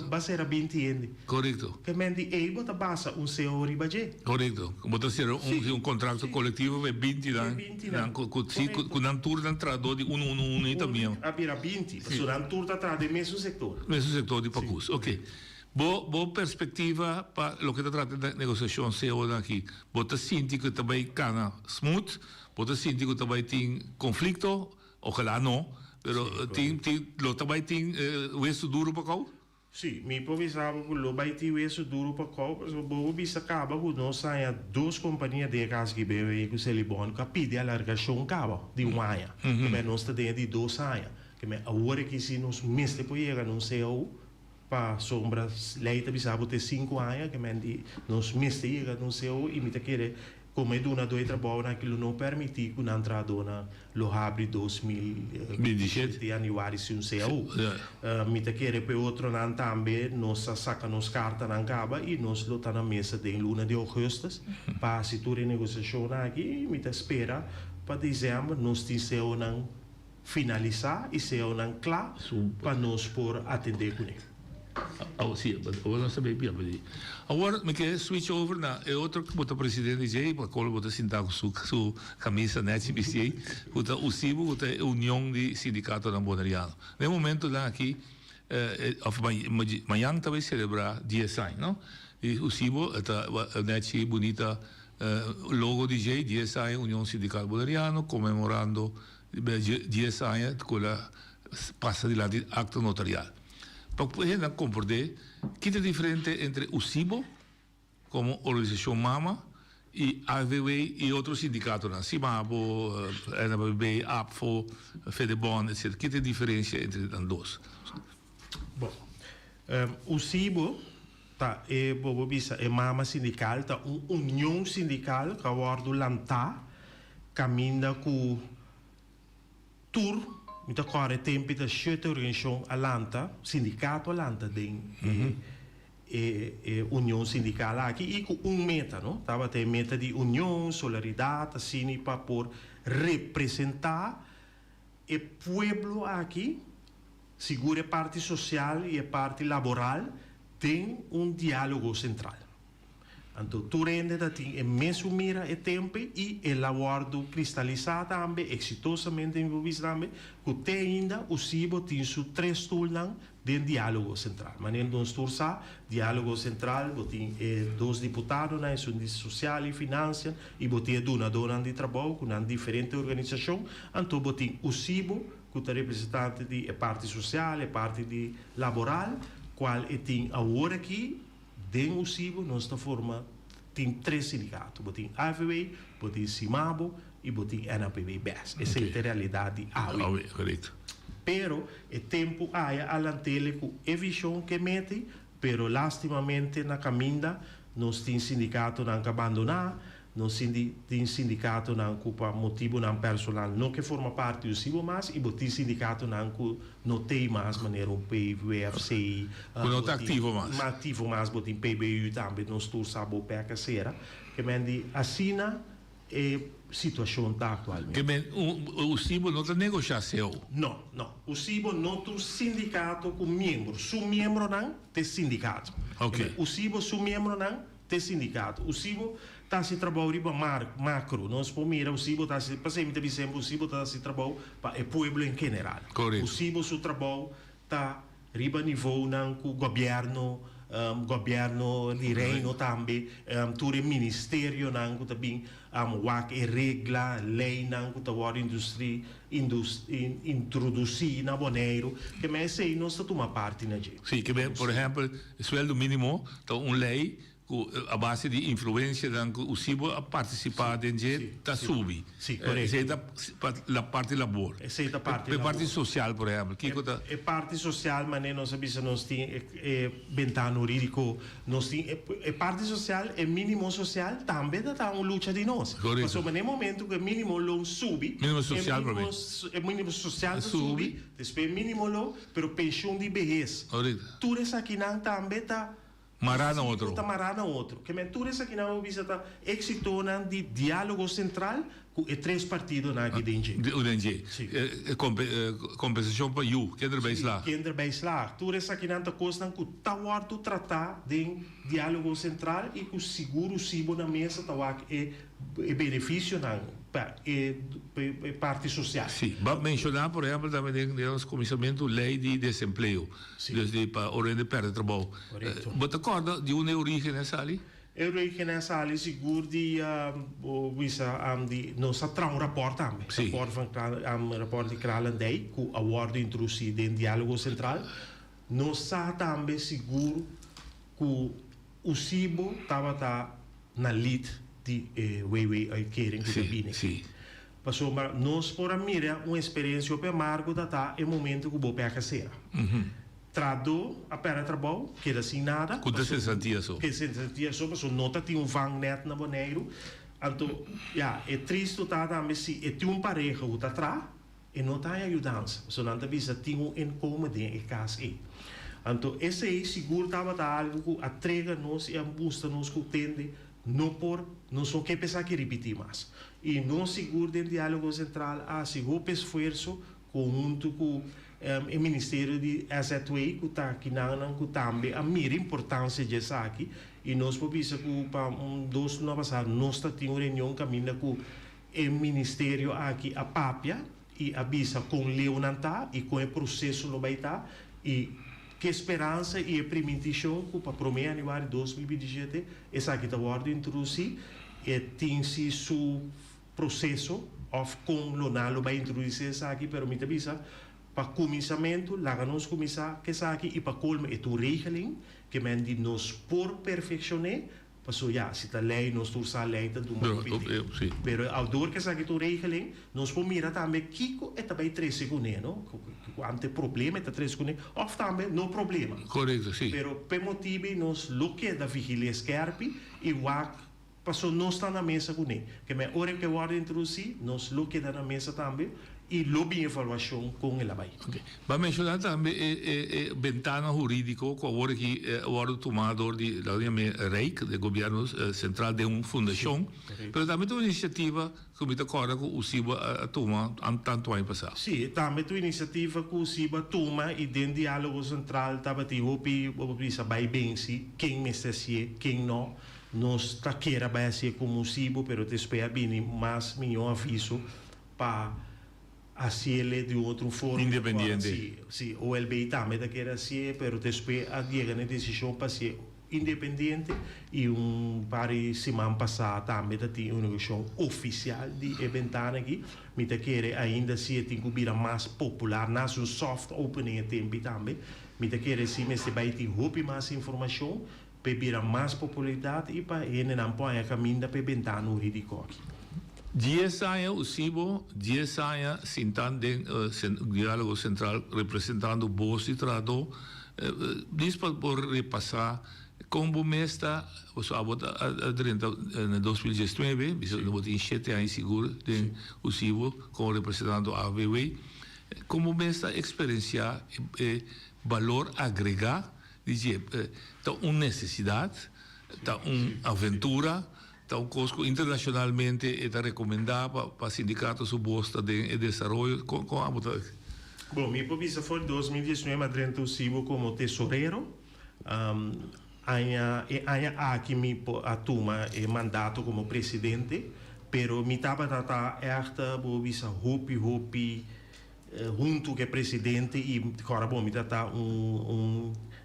Basta era 20 ende. Correto. Que mendi bota basa CEO ribaje. Correto. Bota ser contrato coletivo é 20 anos. Com não turno entrado de 1 e também. Abira 20, se não turno atrás do mesmo setor. Mesmo setor de pacus. Ok. Boa perspectiva para o que está tratando da negociação CEO aqui. Bota sinti que também cana smooth, bota sinti que também tem conflito, ojalá não, mas também tem o isso duro para cá? Sim, me improvisava que o vai ter isso duro para cá, mas o bobo bisa acaba que nós saia duas companhias de gás que bebe com Celibon que pede alargação caba de um ano, que nós está dentro de 2 anos, que agora que se nós mestre por chegar não CEO para sombra leite bisabo ter 5 anos que nós mestre chega não CEO e me tá querer come duna doi trabalho naquilo não permitir que não tradona lo abre 2027 januari se um céu mita querer pe outro não também nossa saca nos carta não acaba e nós lo tá na mesa de luna de agosto para se tu renegociação aqui mita espera para dezembro nós tem céu não finalizar e céu não claro para nós por atender com ele. Sim, agora nós também piamos. Agora, me quer switch over na outro que o presidente diz, para qual botar sentar com sua camisa net BCA, botar o CIBO, botar a União de Sindicato Bonariano. No momento lá aqui, amanhã também celebrar DSI, não? E o CIBO a net bonita logo DJ DSI União Sindicato Bonariano comemorando DSI com a passa de lá de acto notarial. Para poder compreender que é diferente entre o CIBO, como organização mama, e AVW e outros sindicatos, CIMABO, NBB, APFO, FEDEBON, etc. Que é a diferença entre os dois? Bom, o CIBO é mama sindical, tá uma união sindical que aborda lantar, caminha com tour. Muito agora tempo da sete organização Alanta, sindicato Alanta den união sindical aqui e com meta, não? Tava tem meta de união, solidariedade, assim para por representar o povo aqui, segura a parte social e a parte laboral tem diálogo central. Então, tu rende da tem mesmo mira e tempo e el acordo cristalizado também, exitosamente envolvido também, que tem ainda o CIBO tem su 3 turnos de diálogo central. Mas em dois turnos, diálogo central, tem 2 deputados, né, são social e finanças, e tem dona de trabalho, com uma diferente organização. Então, tem o CIBO, que é representante da parte social, a parte de laboral, qual tem agora aqui, dentro do CIBO, nesta forma, tem 3 sindicatos. Tem AVW, tem CIMABO e tem NAPB-BES. Essa é a realidade. Correto. Pero, o tempo há alantele com a visão que mete, pero, lastimamente, na caminha, nós temos sindicato que abandonar, nós temos sindicato que, por motivo personal, não que forma parte do CIBO mais, e temos sindicato que não tem mais maneira um PVFC. Não está ativo mais. Não ativo mais, tem PBU também, nós todos sabemos para que será. Que mende assina a situação está atualmente. O CIBO não está negociação? Não. O CIBO não tem sindicato com membro. Su membro não tem sindicato. Ok. O CIBO, su membro não tem sindicato. O CIBO está se trabalhando macro. Nós podemos o CIBO está se passando de sempre o CIBO está se trabalhando para o povo em geral. Correto. O CIBO seu trabalho está riba nível não com o governo de reino também, todo o ministério não que também regra, lei não que está indústria introduzir na Bonaire, que me sei não está tomando parte na gente. Sim, que por exemplo, o sueldo mínimo, então uma lei a base de influência o CIBO a participar dentro da SUBI. Sim, correto. Essa é a parte labor. Essa é a parte labor. A parte social, por exemplo. A parte social, mas nós sabemos que nós temos ventano jurídico, nós temos a parte social, o mínimo social também está uma luta de nós. Correto. Mas no momento que o mínimo lo subi, mínimo social o mínimo social subi, depois o mínimo lo, pero pensão de vejez. Correto. Tudo isso aqui não também está marana outro. Está marana outro. Que mentura essa aqui não visita exitona de diálogo central com os 3 partidos na aqui dentro. O DNG. Compensação para you, que é lá. Que é lá. Tudo essa aqui não está costando que está warto tratar de diálogo central e que o seguro CIBO na mesa está é benefício não parte social. Sim, vamos mencionar, por exemplo, também no comissamento lei de desemprego, desde para ordem de perda de trabalho. Você acorda de uma origem nessa ali? A origem nessa ali seguro de nós traz rapport também. Rapport de Kralandei, com a ordem introduzido em diálogo central. Nós também seguro que o CIBO estava na lead de querem que cabine. Sim. Passou nós por mira uma experiência para Marco da é momento que o bope a caseira. Trado a pera trabalho que assim nada. Que se sentia só. Que se sentia só, passou nota tinha van net na Bonaire. Então, é triste tá também se é um pareja que está atrás e não está ajudando. Só não está visa tem um incômodo em casa aí. Então, esse aí seguro estava algo que atrega nos e busca nos que tende não só que pensar que repetir mais. E não seguro dentro do diálogo central se o esforço conjunto com o Ministério de SZW que está aqui que também a mira importância disso aqui e nós podemos que para 2 anos passado nós temos uma reunião caminha com o Ministério aqui a Papia e avisa com Leonantá e com o processo no Baitá e que esperança e a premonição que para o primeiro aniversário de 2017 essa aqui está ordem introduzir e tem-se seu processo of com Lonalo vai introduzir essa aqui pero me avisa para começamento lá nós começar que essa aqui e para colmo é tu regeling que mende nos por perfeccionar passou se a lei nós torça a lei do mundo pero ao dor que essa aqui tu regeling nós por mira também Kiko é também 3 segundos não ante problema é 3 segundos of também no problema correto sim pero per motivo nós lo que da vigilância scarpi e passou não está na mesa com ele que me hora que o introduzir nós lo que dá na mesa também e lobby evaluação com ele vai. Okay. Vai mencionar também ventana jurídico que agora que agora tomador de la REIC, do governo central de uma fundação, mas também tem uma iniciativa que me acorda que o SIBA toma tanto ano passado. Sim, também tem uma iniciativa que o SIBA toma e dentro do diálogo central estava te hopi vai bem se quem me se quem não nós tá queira vai ser como o SIBA, pero te espera bem mais melhor aviso para hacerle de outra forma independente sim o LBI também da queira ser pero depois a chega na decisão para ser independente e pare semana passada também tem uma negociação oficial de eventana aqui me tá querer ainda se tem que vir mais popular nas um soft opening tempo também me tá querer se me se vai ter mais informação para vir mais popularidade e para ele não põe a caminho para ventana jurídico aqui 10 anos o SIBO, 10 anos sentando em diálogo central representando voz e trato, diz para repassar como mesta, o em 2019, em 7 anos seguro, o SIBO como representando a AVW, como mesta experienciar valor agregado, dizer, uma necessidade, uma aventura, então, Cosco internacionalmente está recomendado para sindicatos supostos de desenvolvimento com a bom, minha posição foi em 2019 Madrid o SIBO como tesoureiro aqui me atuma mandato como presidente pero me estava esta posição hopi junto com o presidente e agora bom me tá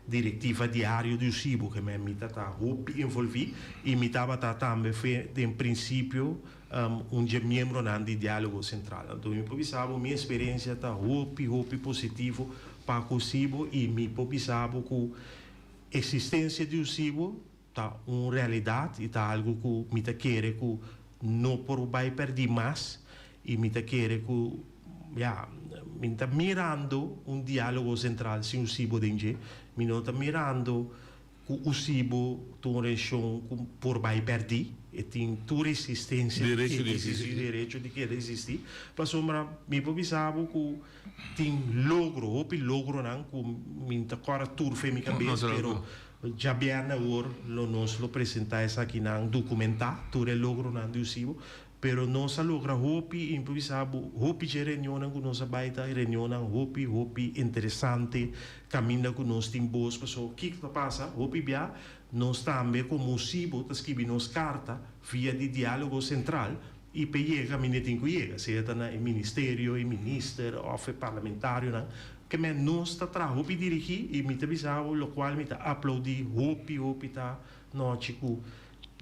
diretiva diário do SIBO que me tá envolvido e me estava também em princípio membro do diálogo central então eu pensava minha experiência tá hopi positivo para o SIBO e me pensava que a existência do SIBO tá uma realidade e tá algo que me tá querer que não por vai perder mais e me tá querer que me está mirando diálogo central sem o SIBO dentro me não está mirando que o SIBO tem uma região por vai perder e tem toda resistência direito de que existir para sombra me pensava que tem logro não que me está agora turfe minha cabeça pero já bem agora nós lo apresentar essa aqui não documentar todo o logro não do SIBO pero nós logra hopi improvisado hopi de reunião com nossa baita reunião hopi interessante caminha com nós tem boas pessoas que passa hopi bia nós também como SIBO tá escrevendo nos carta via de diálogo central e pega caminha tem que chega seja na ministério e ministro of parlamentário não que me nós tá tra hopi dirigir e me tá avisado lo qual me tá aplaudir hopi tá noite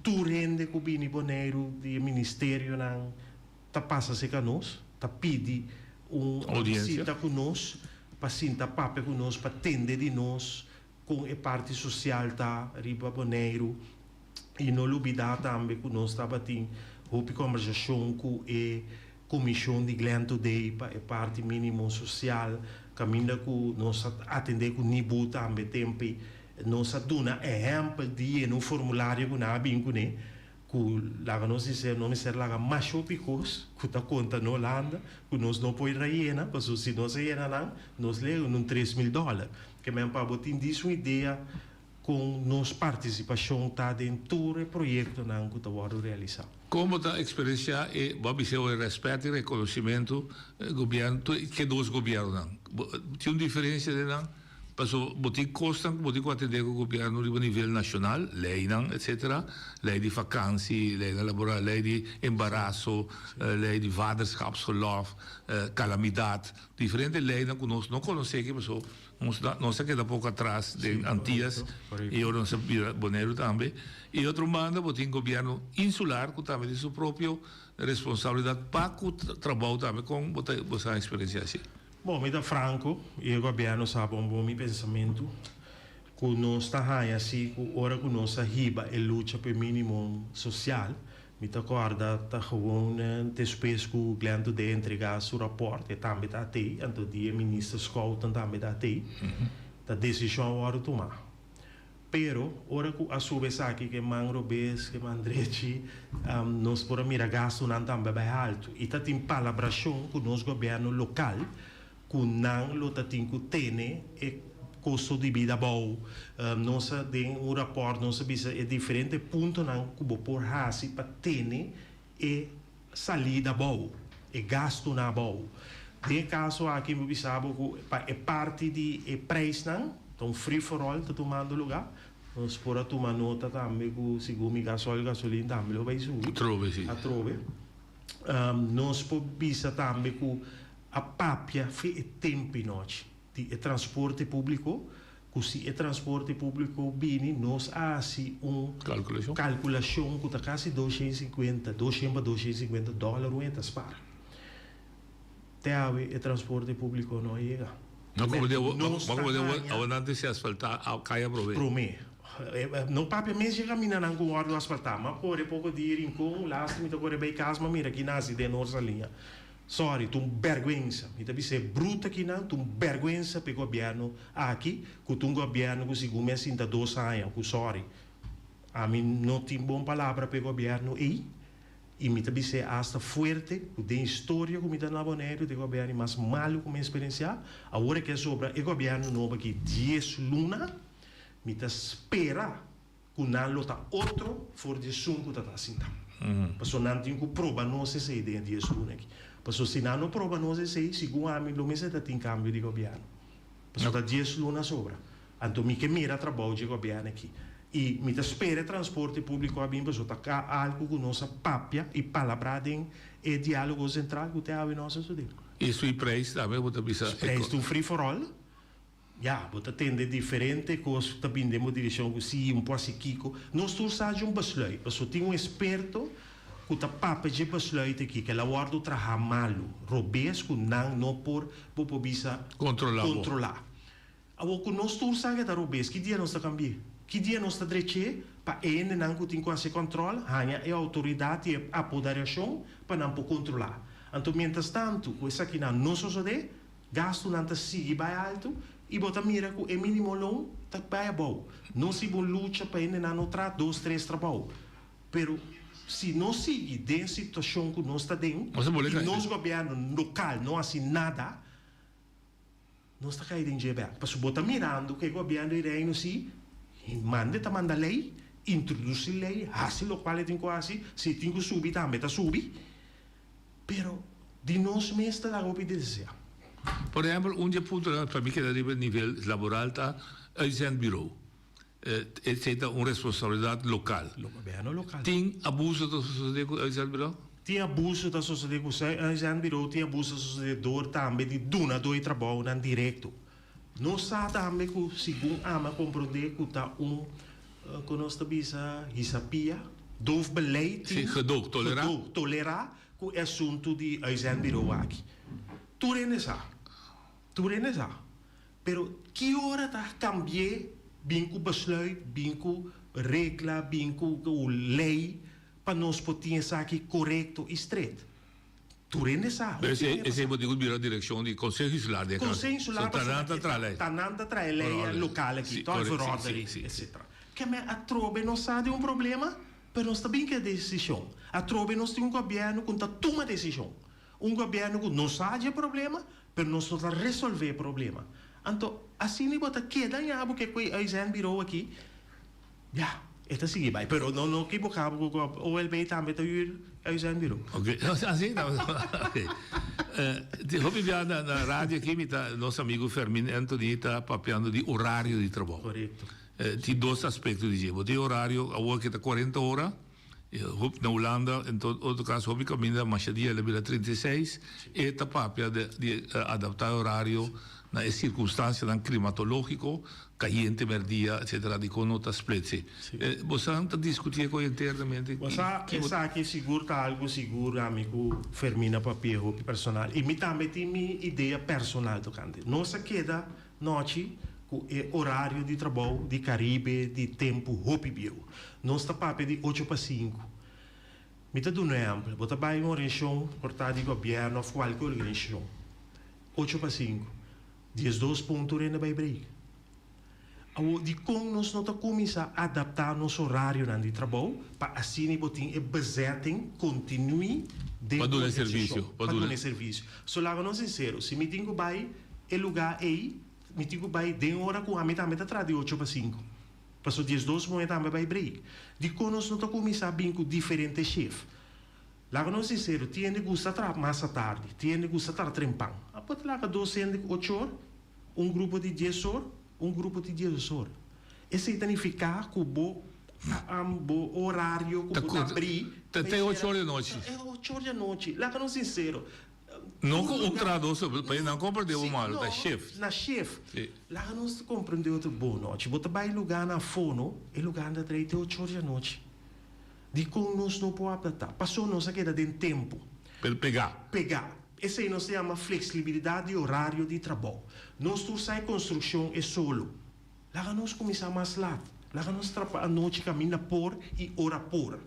tu rende com o Bini Boneiro de Ministério não tá passa se conosco tá pede visita conosco para sentar papo conosco para atender de nós com a parte social tá riba Boneiro e não olvidar também conosco estava tem uma conversação com a comissão de Glento Day para a parte mínimo social caminha com nós atender com nível também tempo nós damos exemplo de no formulário que nós bem ku laga nos dice no me ser laga macho picos ku ta conta no landa ku nos no poi raiena paso si nos raiena nan nos le un $3,000 que me pa botin disso ideia com nos participação tá dentro do projeto nan ku ta waro realizar. Como a experiência é, Bob, se o respeito e reconhecimento governo que dos governos tem uma diferença de não, passo botik costan, botik atender o governo a nível nacional, lei não, etc, lei de vakantie, lei de laboral, lei de embaraço, lei de vaderschapsverlof, calamidade, diferente lei não conosco, não conhecemos, não sei que dá pouco atrás de Antillas e eu não sabia Bonaire também. E outro manda botin governo insular que também de sua própria responsabilidade para o trabalho também com essa experiência assim. Bom, me dá franco, e o governo sabe um bom pensamento, que nós está assim, que hora que nós riba e luta pelo mínimo social, me dá corda, tá gewoon, depois que o cliente de entregar seu raporte, também está aí, então o dia ministro Scott também está aí, a decisão hora tomar. Pero, ora que a sua vez aqui, que mangrobes, que mandrechi, nós por mira gasto não também bem alto. E tá tem palabração com o nosso governo local, que não lota tem que ter e custo de vida bom. Nós tem um rapport, nós bisa é diferente ponto não que vou por hasi para ter e salida bom, e gasto na bom. Tem caso aqui me bisa é parte de preço não. Então, free for all está tomando lugar. Nós por tomar nota também que segundo gasolina também vai subir. Trove, sim. A trove. Nós por bisa também que a papia foi tempo e noite. De transporte público, que se é transporte público bem, nós assim calculação que está quase $250 $250 para. Até o transporte público não chega. Não como de se asfaltar a caia promê. Não papi mesmo caminha não com ordem asfaltar, mas por pouco de ir em com lá se me toca bem casa, mas mira que nasce de nossa linha. Sorry, tu vergonha. Me deve ser bruta aqui não, tu vergonha para o governo aqui, que tu governo que se come assim da 2 anos, que sorry. A mim não tem boa palavra para o governo e me deve ser hasta forte, de história que me dá na Bonaire, de governo mais malo como experiência. Agora que é sobre o governo novo aqui 10 luna, me dá espera que não lota outro for de sunco da assim. Porque não tem que prova não se sei de 10 luna aqui. Porque se não prova não se sei, segundo a mim, não me sei que tem cambio de governo. Porque está 10 luna sobra. Então, me que mira trabalho de governo aqui. E me espera transporte público a bem para algo que nossa papia e palavradem e diálogo central que tem a nossa sociedade. Isso e preço também você precisa. Preço do free for all. Já, você tem de diferente coisas também de direção que se um pouco kiko. Nós todos sabemos um besluit, porque tem um experto que tá papel de besluit aqui que ela guarda trabalho malo, robês que não por bisa controlar. Agora que nós todos sabemos que robês, que dia nós está cambiando? Que dia nós está direito para ele não tem quase controle, hanya é autoridade e apoderação para não poder controlar. Então, mientras tanto, com isso aqui não sucede, gasto não está sigue bem alto e bota mira que é mínimo longo está bem bom. Não se bom luta para ele não tra 2, 3 trabalho. Pero se não sigue dentro da situação que nós está dentro, e nosso governo local não assim nada, nós está caindo em GBA. Porque bota mirando que o governo irá não se manda lei, introduz lei, assim lo qual tem quase, se tem que subir também está subir. Pero de nós mesmos está a obedecer. Por exemplo, ponto para mim que é a nível laboral está uitzendbureau. É uma responsabilidade local. O governo local. Tem abuso da sociedade com o uitzendbureau? Tem abuso da sociedade com o uitzendbureau, tem abuso da sociedade também de dona do trabalho não direto. Nós sabemos que, segundo a compreender que está que nós bisa hisapia, dove beleid, tolerar que é assunto de uitzendbureau aqui. Tudo é nessa. Pero que hora está cambiar, bem com besluit, bem com regra, bem com lei, para nós podermos estar aqui correto e estreito. Esse é o bureau de direção de Conselho Insular. Conselho Insular Tananda trai lei local aqui, etc. Que me atrobe não sabe um problema, pero nós também quer decisão. A trobe nós tem governo que tá toma decisão. Governo que não sabe o problema, pero nós não resolver o problema. Então, assim nem bota queda em abo que coi a virou aqui. Ja, esta sigue vai, pero não que boca o OLB também tá a virou. Ok, assim não. Ok. Houve na rádio aqui, nosso amigo Fermin Anthony está papeando de horário de trabalho. Correto. Tem dois aspectos, dizemos. De horário, a hora que está 40 horas, na Holanda, em todo caso, houve caminho, mas dia ele 36, e está papia de adaptar o horário na circunstância climatológico, caliente merdia, etc. De conota split. Você está discutindo com internamente? Você aqui seguro tá algo seguro, amigo Fermina papel personal. E me também tem minha ideia personal do canto. Nossa queda noite com o horário de trabalho de Caribe, de tempo hopi bio. Nossa papel de 8 para 5. Me tá dando um exemplo. Você vai em uma organização, portada de governo, ou qualquer organização. 8 para 5. 12 pontos ainda vai break. De como nós não começar a adaptar nosso horário de trabalho para assim botar a bezetting continue para dar serviço. Para dar serviço. Só lá não sincero, se me tenho vai o lugar aí, me tenho vai de hora com a metade atrás de 8 para 5. Passou 12 momentos também vai break. De como nós não começar a vir com diferentes chefes. Lá não sincero, tinha de gostar de mais tarde, tinha de gostar de trempar. A pode lá que 8 horas, grupo de 10 horas, grupo de 10 horas. Esse significa que o horário que você abrir... Tem 8 horas da noite. É 8 horas da noite. Lá que não sincero. Não com tradutor, para não compreender o mal, da chefe. Na chefe. Lá que não se compreende outra boa noite. Você vai lugar na fono, e lugar da direita é 8 horas da noite. De como nós não podemos adaptar. Passou nossa queda de tempo. Para pegar. Esse aí nós se chama flexibilidade de horário de trabalho. Nós tu sai construção é solo. Lá nós começamos mais lá. Lá nós trabalhamos a noite caminha por e hora por.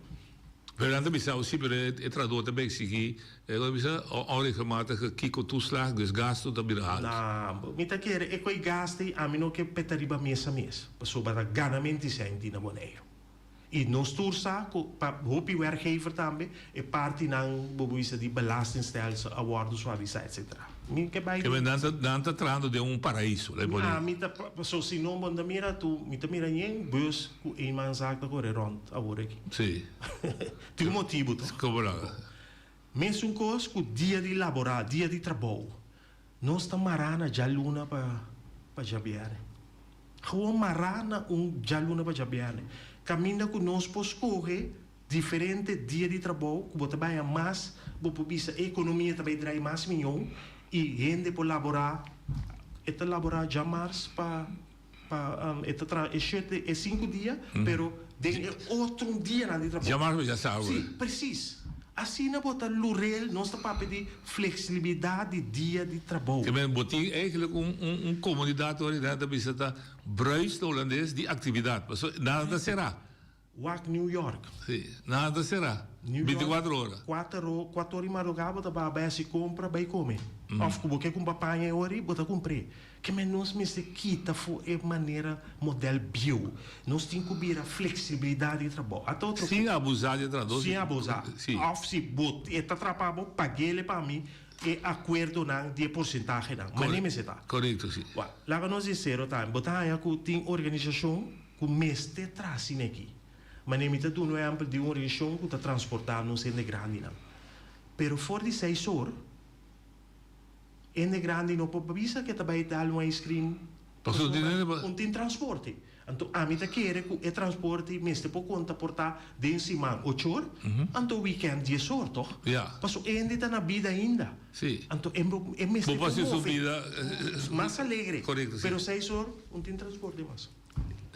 Veranda bisa aussi per tradutor também aqui, ela bisa hora regelmatig kiko toeslag, dus gasto dat biraal. Não, me tá querendo é que gaste a mim não que petariba mês a mês. Passou para ganamento sem na boneiro. E nós tursa para hopi werkgever também é parte não bobuisa de belastingstelsel, awardo suaviza etc. Me que vai. Que vem danta trando de paraíso, le boli. Ah, me tá passou se não banda mira tu, me tá mira nem bus com em manzak da correr rond agora aqui. Sim. Tem motivo to. Como lá. Mas coisa com dia de laborar, dia de trabalho. Nós tá marana já luna para jabiane. Gewoon marana já luna para jabiane. Caminha que nós podemos correr diferente dia de trabalho, que você vai mais, você a economia também traz mais milhão e gente por laborar, já mais para é 5 dias, pero de outro dia na de trabalho. Já mais já sabe. Sim, preciso. Assim não bota lurel, nós estamos para pedir flexibilidade de dia de trabalho. Que men boting eigenlijk comunidade orientada bisa ta bruist holandês de atividade. Nada será. Wak New York. Sim, nada será. 24 horas. 4 horas e madrugada, você vai se compra, vai comer. Of como que com papai é hora, você compra. Que men nós me se quita é maneira modelo bio. Nós temos que vir a flexibilidade de trabalho. Sem abusar de trabalho. Sem abusar. Of se bot, está atrapado, paguei ele para mim. E acordo não de porcentagem não. Mas nem me se tá. Correto, sim. Lá que nós sincero tá, botar aí que tem organização que mestre traz aqui. Mas nem me tá dando um exemplo de uma organização que está transportando não sendo grande não. Pero for de 6 horas, é grande não pode visa que também dá um ice cream. Não tem transporte. Então, a mim tá querer que o transporte mestre por conta portar de cima 8 horas, então weekend 10 horas, toch? Ja. Passo ainda tá na vida ainda. Sim. Então, é mestre por vida mais alegre. Correto, sim. Pero 6 horas não tem transporte mais.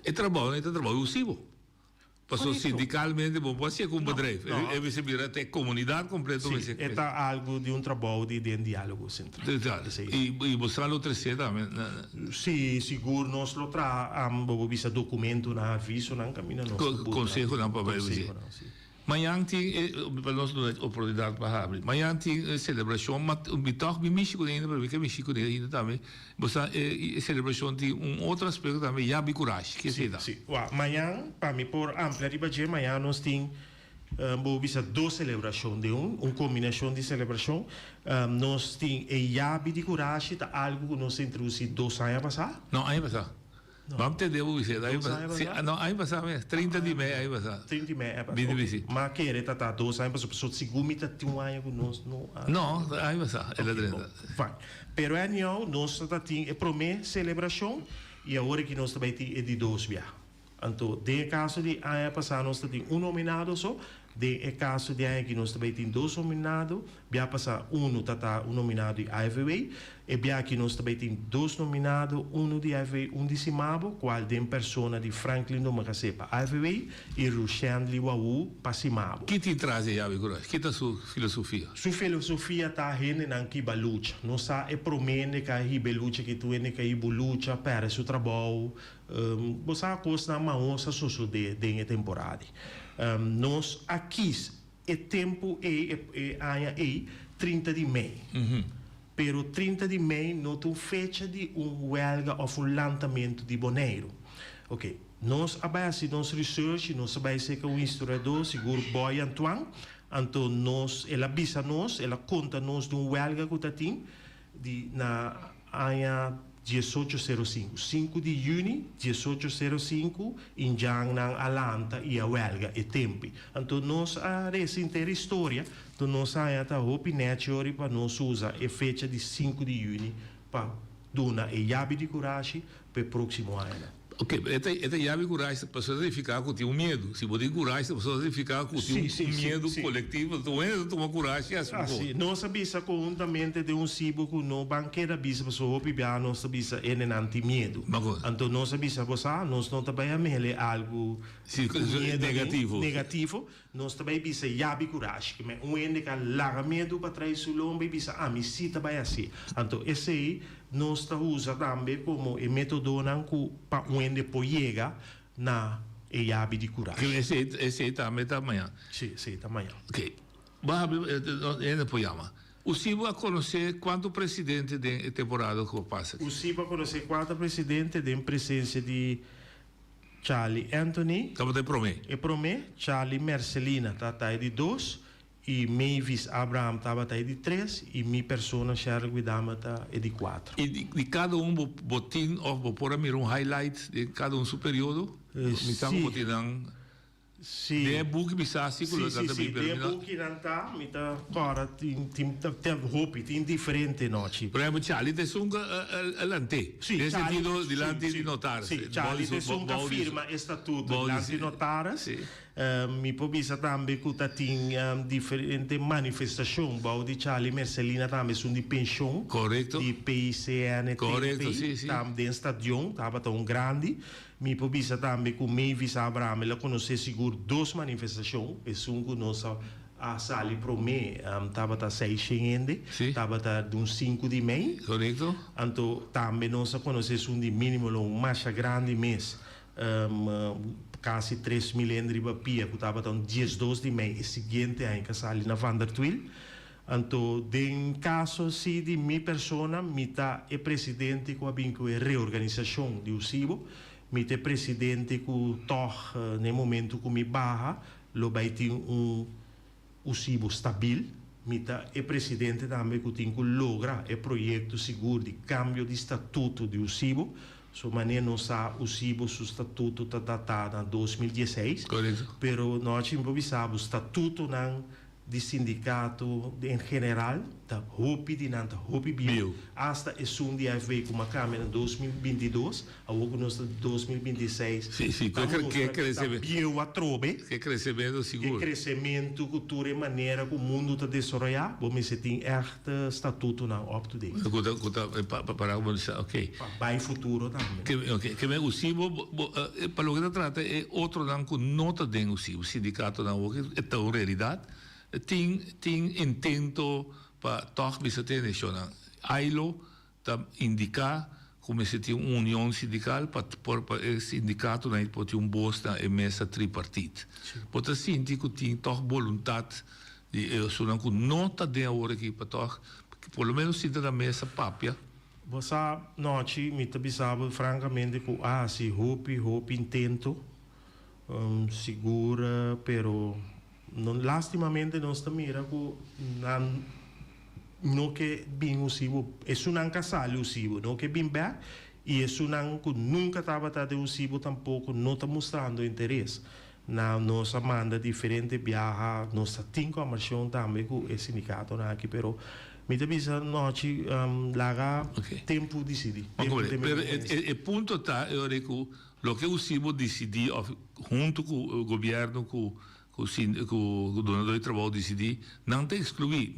É trabalho possível. Passou sindicalmente, bom, pode ser com um bedrijf. Não. Você vira até comunidade completa. Sim, é algo de trabalho de diálogo central. E mostrar outra cena também. Sim, seguro, nós lo tra, visa documento na aviso, não caminha nós. Conselho não para ver. Amanhã tem, para nós não é oportunidade para abrir. Amanhã tem celebração, mas toch me México ainda, para mim que México ainda também. Você celebração tem outro aspecto também, Yabi Courage, que se dá. Sim. Amanhã, para mim por ampla ribadia, amanhã nós temos duas celebrações de combinação de celebração. Nós temos Yabi de Courage, algo que nós introduzimos 2 anos passados. Não, aí passar. Vamos ter devo dizer, não, aí passar, 30 de meia aí passar. 30 de meia, mas que era tá 2 anos passou, pessoa segunda tem ano que nós não, aí passar, é da 30. Vai. Pero é nós tá tem promê celebração e a hora que nós também tem é de 2 via. Então, de caso de ano passado nós tem nominado só. De caso de ano que nós também tem 2 nominados, via passar tá nominado de IVA, e via que nós também tem 2 nominados, de IVA, de Simabo, qual de persona de Franklin do Magacepa IVA e Rushan Liwau para Simabo. Que te traz aí, Yabi Courage? Que é a sua filosofia? Sua filosofia está rende na que balucha. Não sabe promene que a balucha que tu é que a balucha para seu trabalho. Você a coisa na mão se sucede de temporada. Nós aqui é tempo é 30 de maio. Pero 30 de maio não tem fecha de huelga ou lançamento de boneiro. Ok. Nós abaixo nós research, nós abaixo que historiador seguro Boy Antoine, então ela avisa ela conta nós de huelga que tem na área 1805, 5 de junho, 1805, em Jiangnan, Alanta e a huelga e tempo. Então, nós a recente história, então nós a opinião para nós usar a fecha de 5 de junho para dar a Yabi de Courage para o próximo ano. Ok, esta Yabi Courage, para você ficar com um medo. Se você coragem, você ficar com um medo coletivo, então é tomar coragem. Sim, nós sabemos conjuntamente de cibo que no banqueira bisa pessoa pibiar, nós sabemos anti-medo. Então nós sabemos nós não trabalhamos algo negativo, nós também bisa Yabi Courage, que é ende que larga medo para trás o lombo bisa me cita vai assim. Então esse aí nós usa também como método para ende poiega na Yabi de Courage. Esse também está amanhã. Sim, está amanhã. Ok. Ainda poiama. O Cibo a conhecer quanto presidente de temporada que passa? O Cibo a conhecer 4 presidentes de presença de Charlie Anthony. Estava de Promé. Charlie Marcelina está de 2 e Mavis Abraham estava de 3 e minha persona Cheryl Guidama está de 4. E de cada botim ou por um highlight de cada seu período? Sim. Sim. De book bisa circular de book não tá, me tá agora tem roupa tem diferente noite. Por exemplo, Charlie te sunga alante. Nesse sentido dilante de notaras. Sim, Charlie te sunga firma estatuto dilante de notaras. Mi pobisa também que tem diferente manifestação, bau de Charlie Marcelina também são de pensão. Correto. De PICN. Correto, sim. Também estadião, estava tão grande. Mi pobisa também com Mavis Abraham, ela conhece seguro 2 manifestações, e são que nós a sali promê, estava 6 gente, estava de 5 de maio. Correto. Então, também nós conhecemos de mínimo um mais grande mês, quase 3 milhões de papia, que estava 12 de maio, e seguinte ainda sali na Vandertwil. Então, em caso se de minha persona, me é presidente com a reorganização do CIBO, me é presidente que no momento que me barra, lo vai ter o CIBO stabil, me é presidente também que tem que lograr o projeto seguro de cambio de estatuto do CIBO, so maneira não sabe o CIBO, o estatuto está datado em 2016, pero nós improvisamos o estatuto de sindicato em geral, da HOPI, de Nanta HOPI Bio, hasta é um dia veio com uma câmera em 2022, a outra nós em 2026. Sim, que crescimento. Bio a trobe. Que crescimento seguro. Que crescimento, cultura e maneira que o mundo está desenvolvendo, vamos dizer, tem este estatuto na up to date. Para começar, ok. Para o futuro também. Que o CIBO, para o que trata, é outro não que nota tem o CIBO, sindicato não, é tão realidade. Tem intento para tornar a nacional. Ailo indicar come se tinha uma união sindical para o sindicato não pode bosta e mesa tripartite. Pode assim que tem toch vontade de sonar com nota de hora aqui para toch, pelo menos sinta da mesa papia. Você noite me tabisava francamente que se hope intento segura, pero lastimamente nós mira que não que bem usivo, é um casal usivo, não que bem back e é um que nunca estava tendo usivo tampouco, não está mostrando interesse. Na nossa manda diferente viaja, nossa tem conversão também com esse sindicato aqui, pero me tabisa noite larga tempo decidir. O ponto está, eu digo, o que o CIBO decidir junto com o governo, com o donador de trabalho decidir, não tem que excluir.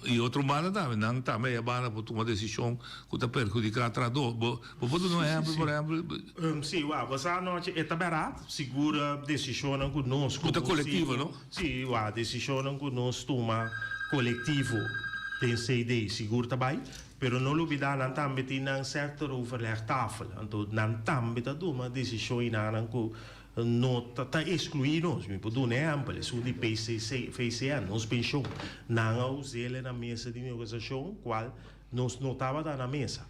E outro banda também, não também é banda para tomar decisão que está perjudicando o trabalhador. Vou dar um exemplo, por exemplo. Sim, você não é barato, segura decisão que nós... Puta coletiva, não? Sim, a decisão que nós toma coletivo tem CD, seguro também, pero não olvidar não também tem um certo overleg tafel, então não também está uma decisão que não está excluído, me pode dar um exemplo, isso de PCN, nós pensamos, não usar na mesa de negociação, qual nós não estava na mesa.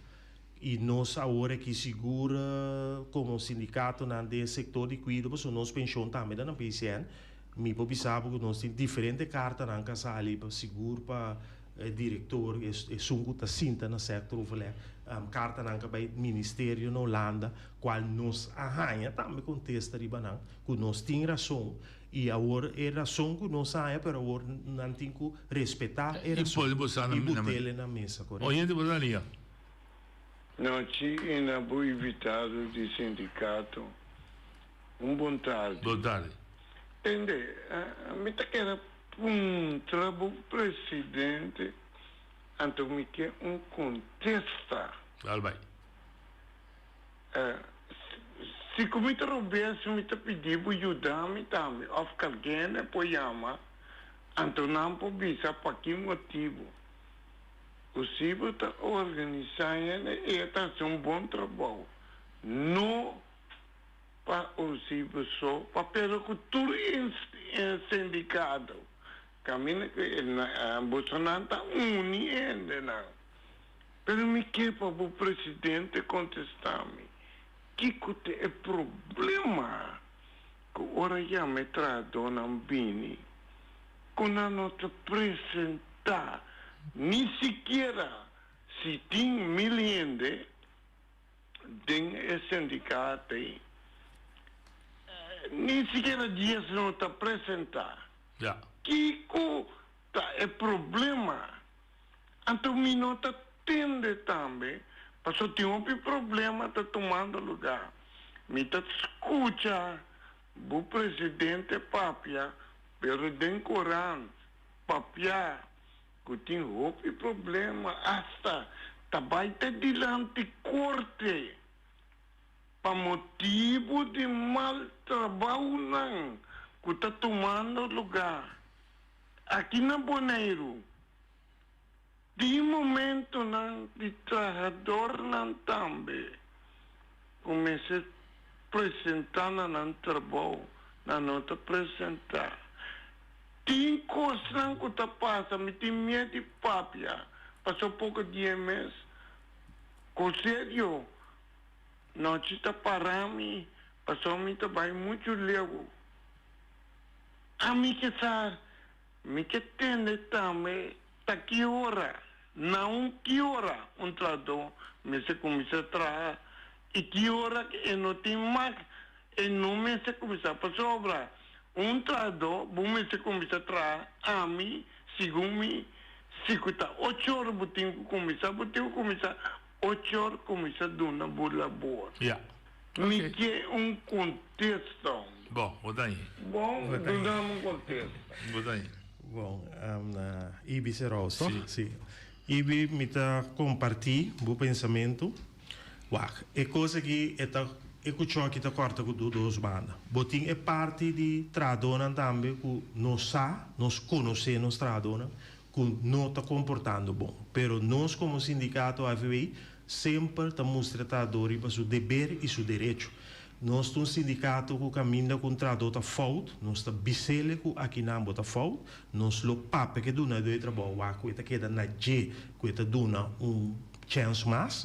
E nós agora que segura como sindicato no setor de cuidados, nós pensamos também na PCN, me pode saber que nós temos diferentes cartas na casa ali para seguro para diretor e sunguta sinta na sector overleg carta nanka by ministério na Holanda qual nos arranha também contesta riba nang que nós tem razão e agora é razão que nós arranha pero agora não tem que respeitar a razão e botar na mesa correto. Oyente por linha. Não tinha boa evitado de sindicato bom tarde. Boa tarde. Entende? A mim tá querendo trabalho presidente então me quer contesta Albai. se comita roubesse me tá pedindo ajudar-me também ou que alguém apoiar então não pode pensar para que motivo o CIBO está organizando e está fazendo bom trabalho não para o CIBO só para pela cultura em sindicato caminho que Bolsonaro está unindo, não. Pero me quer para o presidente contestar-me que é problema que ora já me traz Dona Bini quando não te apresentar nem sequer se tem milhões de sindicato nem sequer dias não te apresentar. Yeah. Kiko é problema. Então, me não está tendo também. Porque tem um problema está tomando lugar. Me está escuta o presidente Papia, pero den Corão, Papia, que tem outro problema. Hasta também está dilante corte. Para motivo de mal trabalho, não. Que está tomando lugar. Aqui na Bonaire, de momento não de trabalhador não também comecei a apresentar no trabalho, não te apresentar. Tem coisa que está passando, me tem medo de papia, passou pouco dia mês, com sério, não te está parando, passou me também muito lego. A mim que sabe, me que tende também, tá que hora, não que hora, trabalhador, me se começa a trabalhar, e que hora que não tem mais, e não me se começa a sobrar. Trabalhador, me se começa a trabalhar, a mim, segundo me, se custa 8 horas, botinho começar, 8 horas começa a dar uma boa labor. Yeah. Me que contexto. Bom, vou daí. Bom, damos contexto. Vou daí. Bom, Ibi Seroso, sim. Ibi me está compartilhando o pensamento. É coisa que é que choque está corta com duas bandas. Botim é parte de tradona também que nós conhecemos nos tradona que não está comportando bom. Pero nós como sindicato AVI sempre estamos tratando para seu dever e seu direito. Nós temos um sindicato que caminha contra a falta, nós estamos bisele que aqui não bota falta, nós lo papo que dona do trabalho, que queda na G, que dona chance mais,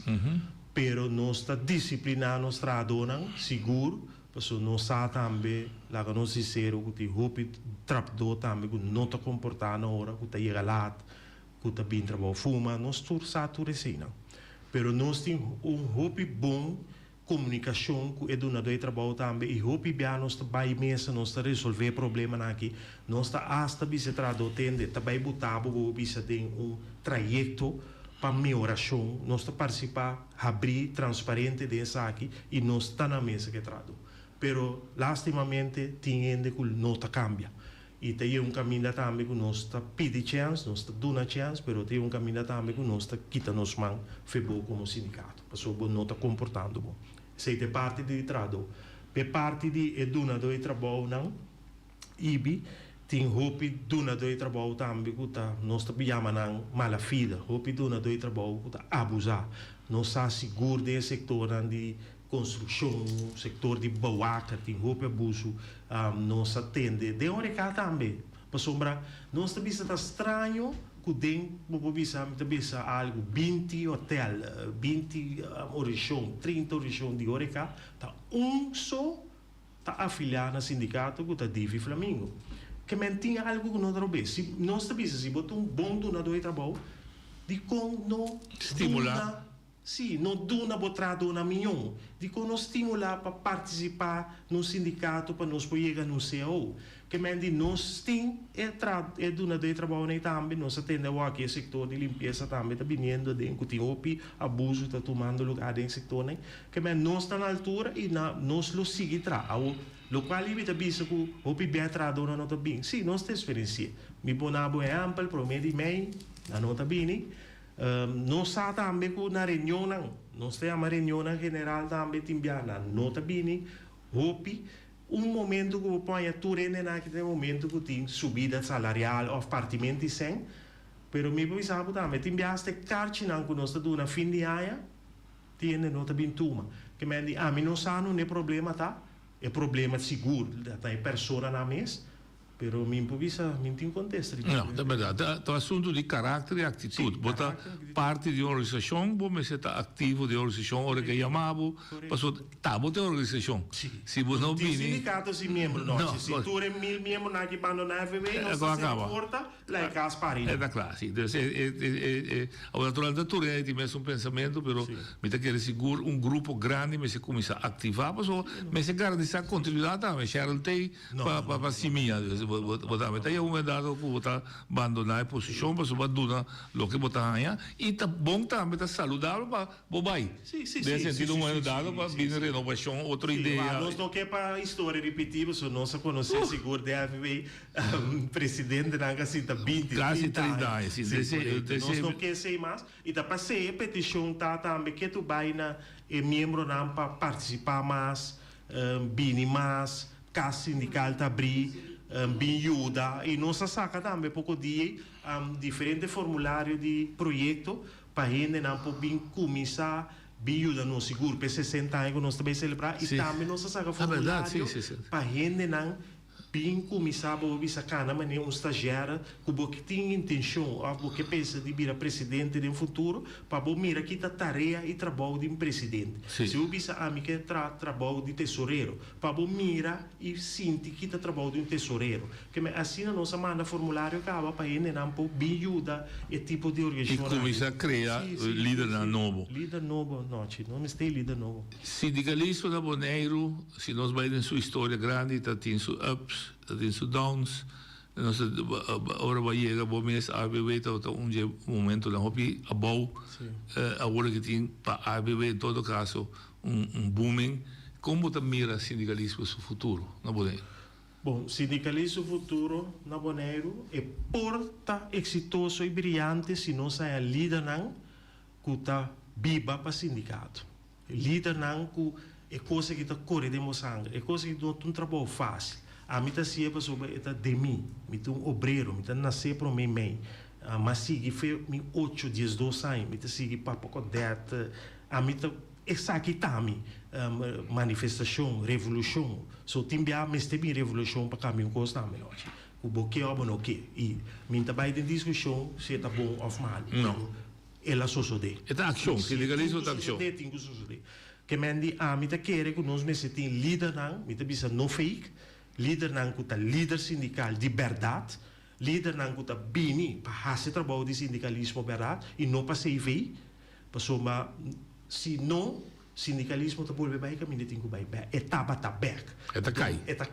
pero nós está disciplinando nos trabalhadores seguro, porque nós sabemos também, lá que nós sincero, que o trabalhador também que não está comportando na hora, que está chegando que está bem trabalho fuma, nós sabemos assim, pero nós temos hobby bom comunicação com o donador de trabalho também e hobby bem nós vai mesa nós resolver problema aqui nós está hasta bisa trabalhador tende também botar bisa tem trajeto para melhoração nós está participar abrir transparente dessa aqui e nós está na mesa que trabalho pero lastimamente tem que não está cambia e tem caminho também que nós está pede chance nós está dando chance pero tem caminho também que nós está quita nos mãos febo como sindicato porque não está comportando bom se é parte de trabalho per parte de donador de trabalho não ibi tem roupa donador de trabalho também que tá nós está chama não mala vida roupa donador de trabalho que tá abusar nós está seguro de setor de construção setor de bawaca tem roupa abuso nós atende de onde cá também para sombra nós está bisa estranho que tem bisa algo 20 hotel 20 orição 30 orição de hora cá tá só tá afiliado no sindicato que tá Divi Flamingo que mantinha algo que não trobe se nós está bisa se botar bom donador de trabalho de como não estimular sim, não duna botrado na minhão, de como nos estimular para participar no sindicato para nós chegar no CEO, que mende nós tem duna de trabalho também, nós atendemos aqui o setor de limpeza também, está vindo de que abuso está tomando lugar dentro do setor, né? Que mende nós está na altura e nós lo sigue tra, lo qual limita bisa que o bem trado não está bem, sim, nós temos experiência, mi bonabo é amplo, promete mei, não está bem, nós também na reunião nós temos uma reunião general também timbiana não está bem hopi momento que põe a turene naquele momento que tem subida salarial ou partimento sem pero me pensava também timbiaste carti não que nós está na fim de ano tem não está bem tuma que me diz me não sabe não é problema tá é problema seguro da pessoa na mesa pero mi improvisa mi tem contexto não é verdade o assunto de caráter e atitude bota parte de uma organização bom se está ativo de organização hora que chamava passou tá bota organização se você não vem sindicato se membro não se tu é 1000 membros na que bando na FB não se porta lá é cas parida é da classe então o natural da turma tem mesmo pensamento pero me tá querer seguro grupo grande mas se começa a ativar passou mas se garantir contribuir também Cheryl tem para simia botar aí um dado que botar abandonar a posição para abandonar o que botar aí e tá bom também tá saudável para bobai nesse sentido um dado para vir renovação outra ideia nós não quer para história repetir só nós conhecer seguro deve presidente na assim tá 20 quase 30 anos nós não quer ser mais e tá passei a petição tá também que tu vai na membro não para participar mais bini mais casa sindical tá abrir bem ajuda e nós saca também pouco dia diferente formulário de projeto para gente não bem começar bem ajuda no seguro para 60 anos nós também celebrar e também nós saca formulário para gente não bem começar a bisa cana mas nem estagiário que tem intenção ou que pensa de virar presidente no futuro para mira que tá tarefa e trabalho de presidente se o bisa que trabalho de tesoureiro para mira e sinti que tá trabalho de tesoureiro que assim nós manda formulário acaba para ele não bem ajuda e tipo de organização e começa a criar líder novo não me tem líder novo sindicalista da Bonaire se nós vai em sua história grande tá tem seus ups tem seus downs nós agora vai chegar bom mês ABW tá momento na hobby above agora que tem para ABW em todo caso booming como tá mira sindicalismo no futuro na Bonaire bom sindicalismo futuro na Bonaire é porta exitoso e brilhante se não sai líder não que tá viva para sindicato líder não que é coisa que tá corre de sangue é coisa que não tem trabalho fácil a mim tá sempre sobre eta de mim me tem obreiro me tá nascer para mim mas sigue foi 8 dias 2 anos me tá sigue para pouco data a mim essa aqui também manifestação, revolução. So timbia mestre bem revolução para caminho costa também hoje. O boque ou não que e mim também tem discussão se tá bom ou mal. Não. Ela só de. É a ação, sindicalismo é a ação. Que mendi a mim tá querer que nós mestre tem líder não, mim tá bisa no fake, líder não que tá líder sindical de verdade, líder não que tá bini para fazer trabalho de sindicalismo verdade e não para CV, passou mas se não sindicalismo tá por bem caminho tem que vai etapa tá back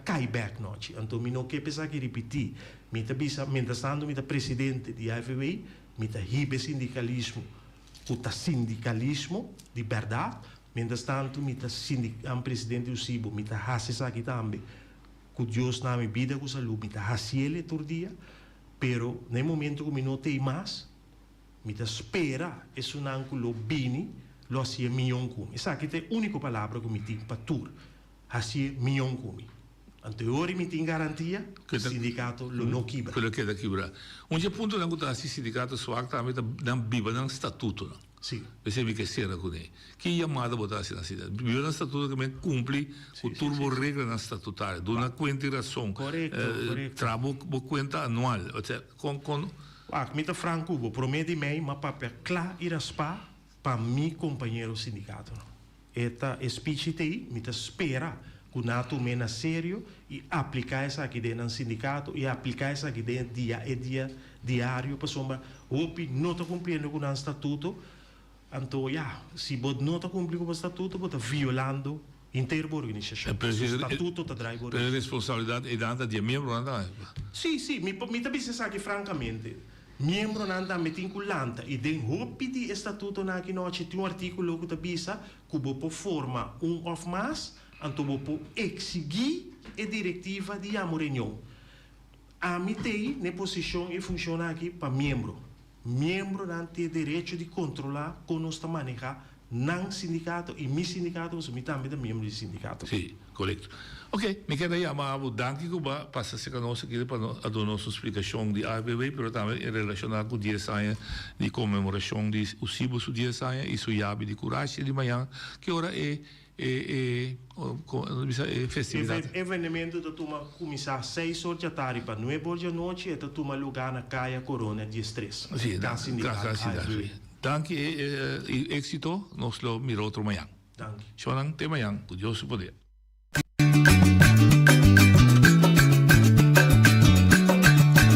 cai back noite então me não quer pensar que repetir me tá bisa mentre estando me tá presidente de IFB me tá hibe sindicalismo o tá sindicalismo de verdade mentre estando me tá presidente do SIBO me tá hasse aqui também que Deus na minha vida com saúde me tá hasse ele todo dia pero no momento que me não tem mais me tá espera isso não que lo bini lo hacía milhão com. Essa aqui é a única palavra que me tem para tur. Hacía milhão com. Anterior me tem garantia que o sindicato não quebra. Quello che da quebra. Un punto da guta si sindicato su acta avete dan biba dan statuto. No? Sì. Perché che sera con lei. Chi chiamata votarsi na cidade. Biba dan statuto che cumpli o turbo regra na statutaria. Dona quinta razão. Corretto. Trabo conta anual. Cioè con mi ta franco, promete me ma papel clar e raspa para mi companheiro sindicato. Esta speech te me espera que nato mena sério e aplicar essa aqui dentro do sindicato e aplicar essa aqui dentro dia diário para sombra hopi não está cumprindo com o estatuto então se você não está cumprindo com o estatuto você está violando inteira a organização o estatuto está drivando a responsabilidade é dada de membro não sim me também se sabe francamente membro nanda metinculanta e den hopi di estatuto na que nós tem um artigo que bisa que você forma of mas então você exigir a diretiva de a reunião a mim tem na posição e funciona aqui para membro não tem direito de controlar como está manejar não sindicato e mi sindicato me também é membro do sindicato sim correto. Ok, me queda chamar o danke que vai passar a nossa aqui para a nossa explicação de ABB, mas também relacionado com o dia de comemoração de o Sibo o dia e o Yabi de Coragem de manhã, que hora é festividade. Evenemento da turma começar às 6 horas da tarde para 9 horas da noite e da turma lugar na Caia Corona dia 3. Sim, graças. Danke e êxito, nós lo miro outro manhã. Danke. Shonan te manhã, com Deus o poder.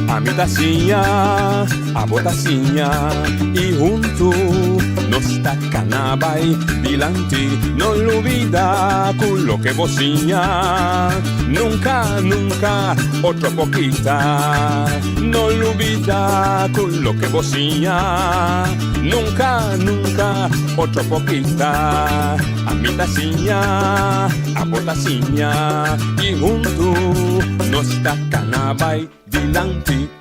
A mitacinha, a botacinha e junto nos tacanabay dilante, no olvida con lo que vocinha. Nunca, otro poquita, no olvida con lo que vocinha. Nunca, otro poquita. A mitacinha, a botacinha y junto nos tacanabay dilante.